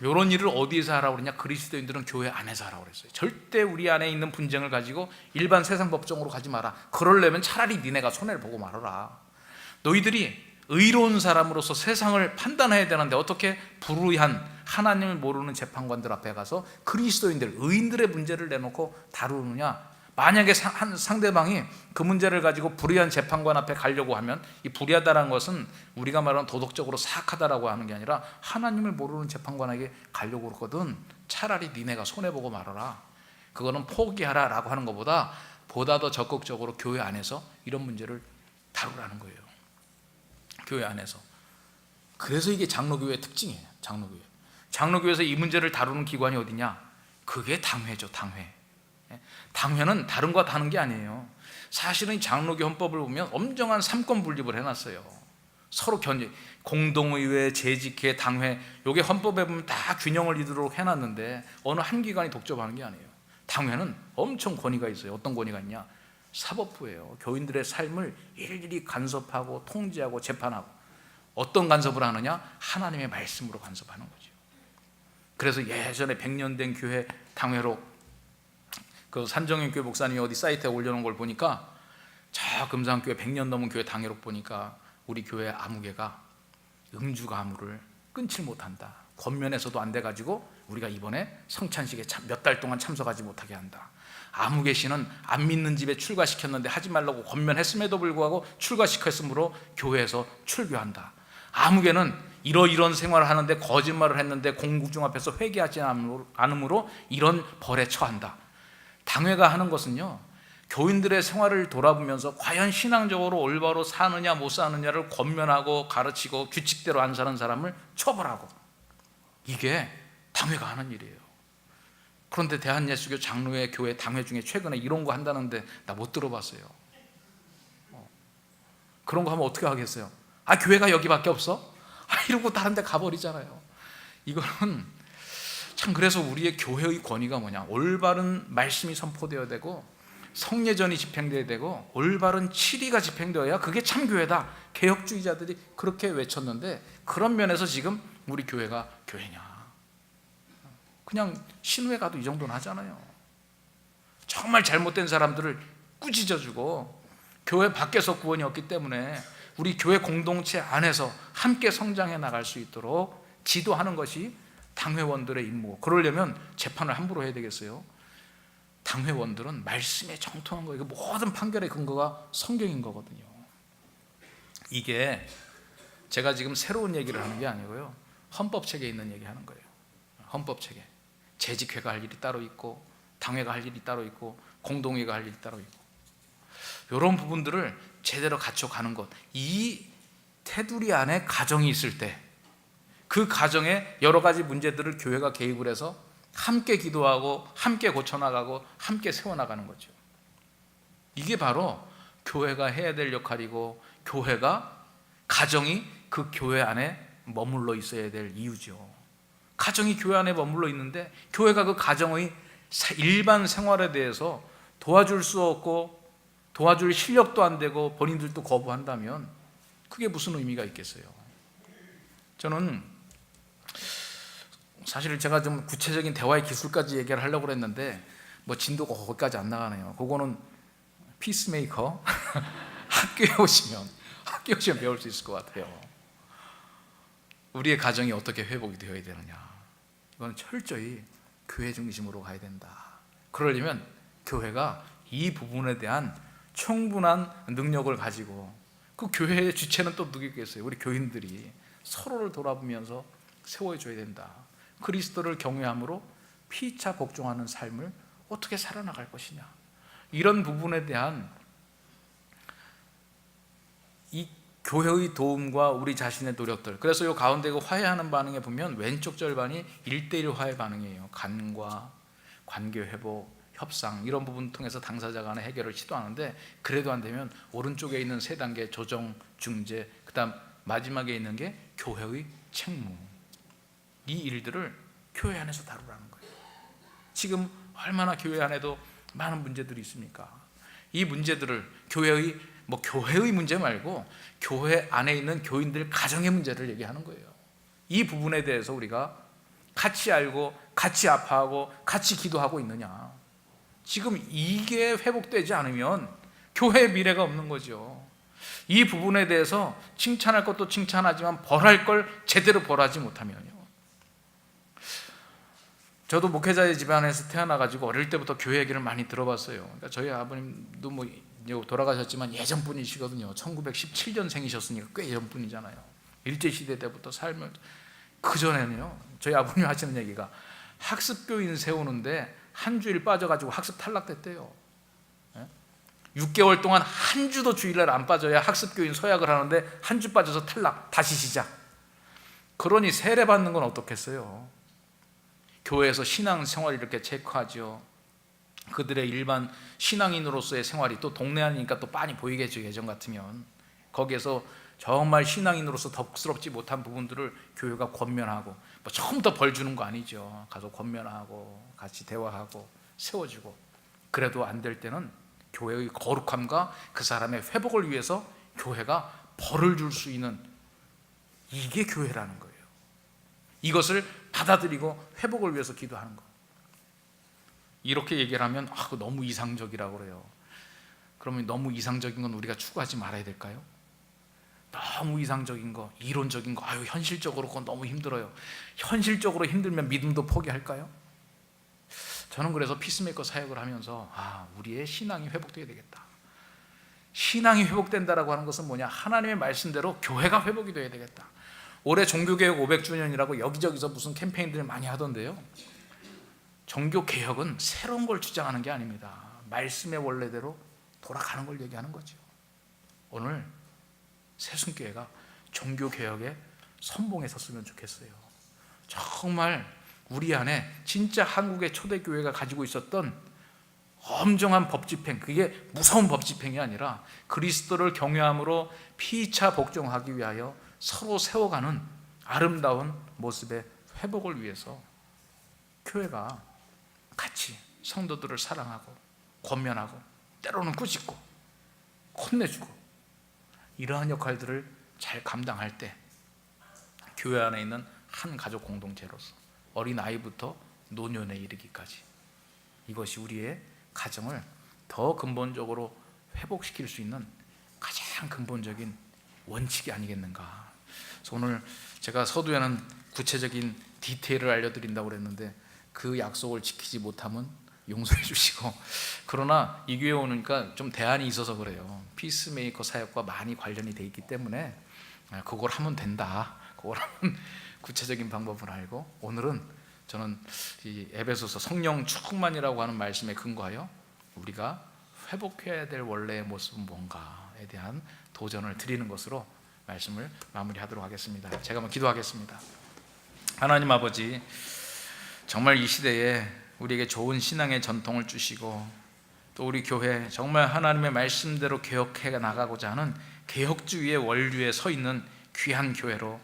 이런 일을 어디에서 하라고 그러냐? 그리스도인들은 교회 안에서 하라고 그랬어요. 절대 우리 안에 있는 분쟁을 가지고 일반 세상 법정으로 가지 마라. 그러려면 차라리 니네가 손해를 보고 말아라. 너희들이 의로운 사람으로서 세상을 판단해야 되는데 어떻게 불의한 하나님을 모르는 재판관들 앞에 가서 그리스도인들, 의인들의 문제를 내놓고 다루느냐? 만약에 상대방이 그 문제를 가지고 불의한 재판관 앞에 가려고 하면, 이 불의하다는 것은 우리가 말하는 도덕적으로 사악하다라고 하는 게 아니라 하나님을 모르는 재판관에게 가려고 그러거든. 차라리 니네가 손해보고 말아라. 그거는 포기하라 라고 하는 것보다 보다 더 적극적으로 교회 안에서 이런 문제를 다루라는 거예요. 교회 안에서. 그래서 이게 장로교회의 특징이에요. 장로교회에서 이 문제를 다루는 기관이 어디냐? 그게 당회죠. 당회는 다른 거 다른 게 아니에요. 사실은 장로교 헌법을 보면 엄정한 삼권 분립을 해놨어요. 서로 공동의회, 재직회, 당회, 요게 헌법에 보면 다 균형을 이루도록 해놨는데 어느 한 기관이 독점하는 게 아니에요. 당회는 엄청 권위가 있어요. 어떤 권위가 있냐? 사법부예요. 교인들의 삶을 일일이 간섭하고 통제하고 재판하고. 어떤 간섭을 하느냐? 하나님의 말씀으로 간섭하는 거죠. 그래서 예전에 100년 된 교회 당회로 그 산정현 교회 목사님이 어디 사이트에 올려놓은 걸 보니까, 저 금산교회 100년 넘은 교회 당회록 보니까 우리 교회 아무개가 음주 가무를 끊질 못한다. 권면에서도 안 돼가지고 우리가 이번에 성찬식에 몇 달 동안 참석하지 못하게 한다. 아무개 씨는 안 믿는 집에 출가시켰는데 하지 말라고 권면했음에도 불구하고 출가시켰으므로 교회에서 출교한다. 아무개는 이런 생활을 하는데 거짓말을 했는데 공국중 앞에서 회개하지 않으므로 이런 벌에 처한다. 당회가 하는 것은요, 교인들의 생활을 돌아보면서 과연 신앙적으로 올바로 사느냐 못 사느냐를 권면하고 가르치고 규칙대로 안 사는 사람을 처벌하고, 이게 당회가 하는 일이에요. 그런데 대한예수교 장로회 교회 당회 중에 최근에 이런 거 한다는데 나 못 들어봤어요. 그런 거 하면 어떻게 하겠어요? 아, 교회가 여기밖에 없어? 이러고 다른 데 가버리잖아요. 이거는 참, 그래서 우리의 교회의 권위가 뭐냐? 올바른 말씀이 선포되어야 되고 성례전이 집행되어야 되고 올바른 치리가 집행되어야 그게 참 교회다. 개혁주의자들이 그렇게 외쳤는데, 그런 면에서 지금 우리 교회가 교회냐? 그냥 신회 가도 이 정도는 하잖아요. 정말 잘못된 사람들을 꾸짖어주고, 교회 밖에서 구원이 없기 때문에 우리 교회 공동체 안에서 함께 성장해 나갈 수 있도록 지도하는 것이 당회원들의 임무고, 그러려면 재판을 함부로 해야 되겠어요? 당회원들은 말씀에 정통한 거예요. 모든 판결의 근거가 성경인 거거든요. 이게 제가 지금 새로운 얘기를 하는 게 아니고요, 헌법책에 있는 얘기 하는 거예요. 헌법책에 재직회가 할 일이 따로 있고, 당회가 할 일이 따로 있고, 공동회가 할 일이 따로 있고, 이런 부분들을 제대로 갖춰가는 것, 이 테두리 안에 가정이 있을 때 그 가정에 여러 가지 문제들을 교회가 개입을 해서 함께 기도하고 함께 고쳐나가고 함께 세워나가는 거죠. 이게 바로 교회가 해야 될 역할이고, 가정이 그 교회 안에 머물러 있어야 될 이유죠. 가정이 교회 안에 머물러 있는데 교회가 그 가정의 일반 생활에 대해서 도와줄 수 없고 도와줄 실력도 안 되고 본인들도 거부한다면 그게 무슨 의미가 있겠어요? 저는 사실 제가 좀 구체적인 대화의 기술까지 얘기를 하려고 했는데 뭐 진도가 거기까지 안 나가네요. 그거는 피스메이커 학교에 오시면 배울 수 있을 것 같아요. 우리의 가정이 어떻게 회복이 되어야 되느냐, 이건 철저히 교회 중심으로 가야 된다. 그러려면 교회가 이 부분에 대한 충분한 능력을 가지고, 그 교회의 주체는 또 누구겠어요? 우리 교인들이 서로를 돌아보면서 세워줘야 된다. 그리스도를 경외함으로 피차 복종하는 삶을 어떻게 살아나갈 것이냐, 이런 부분에 대한 이 교회의 도움과 우리 자신의 노력들. 그래서 이 가운데 그 화해하는 반응에 보면 왼쪽 절반이 1:1 화해 반응이에요. 간과 관계 회복, 협상, 이런 부분 통해서 당사자 간의 해결을 시도하는데, 그래도 안 되면 오른쪽에 있는 3단계 조정, 중재, 그 다음 마지막에 있는 게 교회의 책무. 이 일들을 교회 안에서 다루라는 거예요. 지금 얼마나 교회 안에도 많은 문제들이 있습니까? 이 문제들을 교회의 문제 말고 교회 안에 있는 교인들 가정의 문제를 얘기하는 거예요. 이 부분에 대해서 우리가 같이 알고 같이 아파하고 같이 기도하고 있느냐. 지금 이게 회복되지 않으면 교회의 미래가 없는 거죠. 이 부분에 대해서 칭찬할 것도 칭찬하지만 벌할 걸 제대로 벌하지 못하면요. 저도 목회자의 집안에서 태어나가지고 어릴 때부터 교회 얘기를 많이 들어봤어요. 그러니까 저희 아버님도 뭐 돌아가셨지만 예전 분이시거든요. 1917년생이셨으니까 꽤 예전 분이잖아요. 일제시대 때부터 삶을, 그전에는요 저희 아버님 하시는 얘기가 학습교인 세우는데 한 주일 빠져가지고 학습 탈락됐대요. 6개월 동안 한 주도 주일날 안 빠져야 학습교인 서약을 하는데 한 주 빠져서 탈락, 다시 시작. 그러니 세례받는 건 어떻겠어요? 교회에서 신앙생활을 이렇게 체크하죠. 그들의 일반 신앙인으로서의 생활이 또 동네 아니니까 또 빤히 보이겠죠. 예전 같으면 거기에서 정말 신앙인으로서 덕스럽지 못한 부분들을 교회가 권면하고, 뭐 처음부터 벌 주는 거 아니죠. 가서 권면하고 같이 대화하고 세워주고, 그래도 안 될 때는 교회의 거룩함과 그 사람의 회복을 위해서 교회가 벌을 줄 수 있는, 이게 교회라는 거예요. 이것을 받아들이고 회복을 위해서 기도하는 거. 이렇게 얘기를 하면 그거 너무 이상적이라고 그래요. 그러면 너무 이상적인 건 우리가 추구하지 말아야 될까요? 너무 이상적인 거, 이론적인 거, 현실적으로 그건 너무 힘들어요. 현실적으로 힘들면 믿음도 포기할까요? 저는 그래서 피스메이커 사역을 하면서 우리의 신앙이 회복되어야 되겠다. 신앙이 회복된다라고 하는 것은 뭐냐? 하나님의 말씀대로 교회가 회복이 되어야 되겠다. 올해 종교개혁 500주년이라고 여기저기서 무슨 캠페인들을 많이 하던데요, 종교개혁은 새로운 걸 주장하는 게 아닙니다. 말씀의 원래대로 돌아가는 걸 얘기하는 거죠. 오늘 새순교회가 종교개혁에 선봉에 섰으면 좋겠어요. 정말 우리 안에 진짜 한국의 초대교회가 가지고 있었던 엄정한 법집행, 그게 무서운 법집행이 아니라 그리스도를 경외함으로 피차 복종하기 위하여 서로 세워가는 아름다운 모습의 회복을 위해서 교회가 같이 성도들을 사랑하고 권면하고 때로는 꾸짖고 혼내주고, 이러한 역할들을 잘 감당할 때 교회 안에 있는 한 가족 공동체로서 어린아이부터 노년에 이르기까지 이것이 우리의 가정을 더 근본적으로 회복시킬 수 있는 가장 근본적인 원칙이 아니겠는가. 그래서 오늘 제가 서두에는 구체적인 디테일을 알려드린다고 그랬는데 그 약속을 지키지 못하면 용서해 주시고, 그러나 이 교회 오니까 좀 대안이 있어서 그래요. 피스메이커 사역과 많이 관련이 돼 있기 때문에 그걸 하면 된다, 그걸 하면 구체적인 방법을 알고, 오늘은 저는 이 에베소서 성령 충만이라고 하는 말씀에 근거하여 우리가 회복해야 될 원래의 모습은 뭔가에 대한 도전을 드리는 것으로 말씀을 마무리하도록 하겠습니다. 제가 한번 기도하겠습니다. 하나님 아버지, 정말 이 시대에 우리에게 좋은 신앙의 전통을 주시고, 또 우리 교회 정말 하나님의 말씀대로 개혁해 나가고자 하는 개혁주의의 원류에 서 있는 귀한 교회로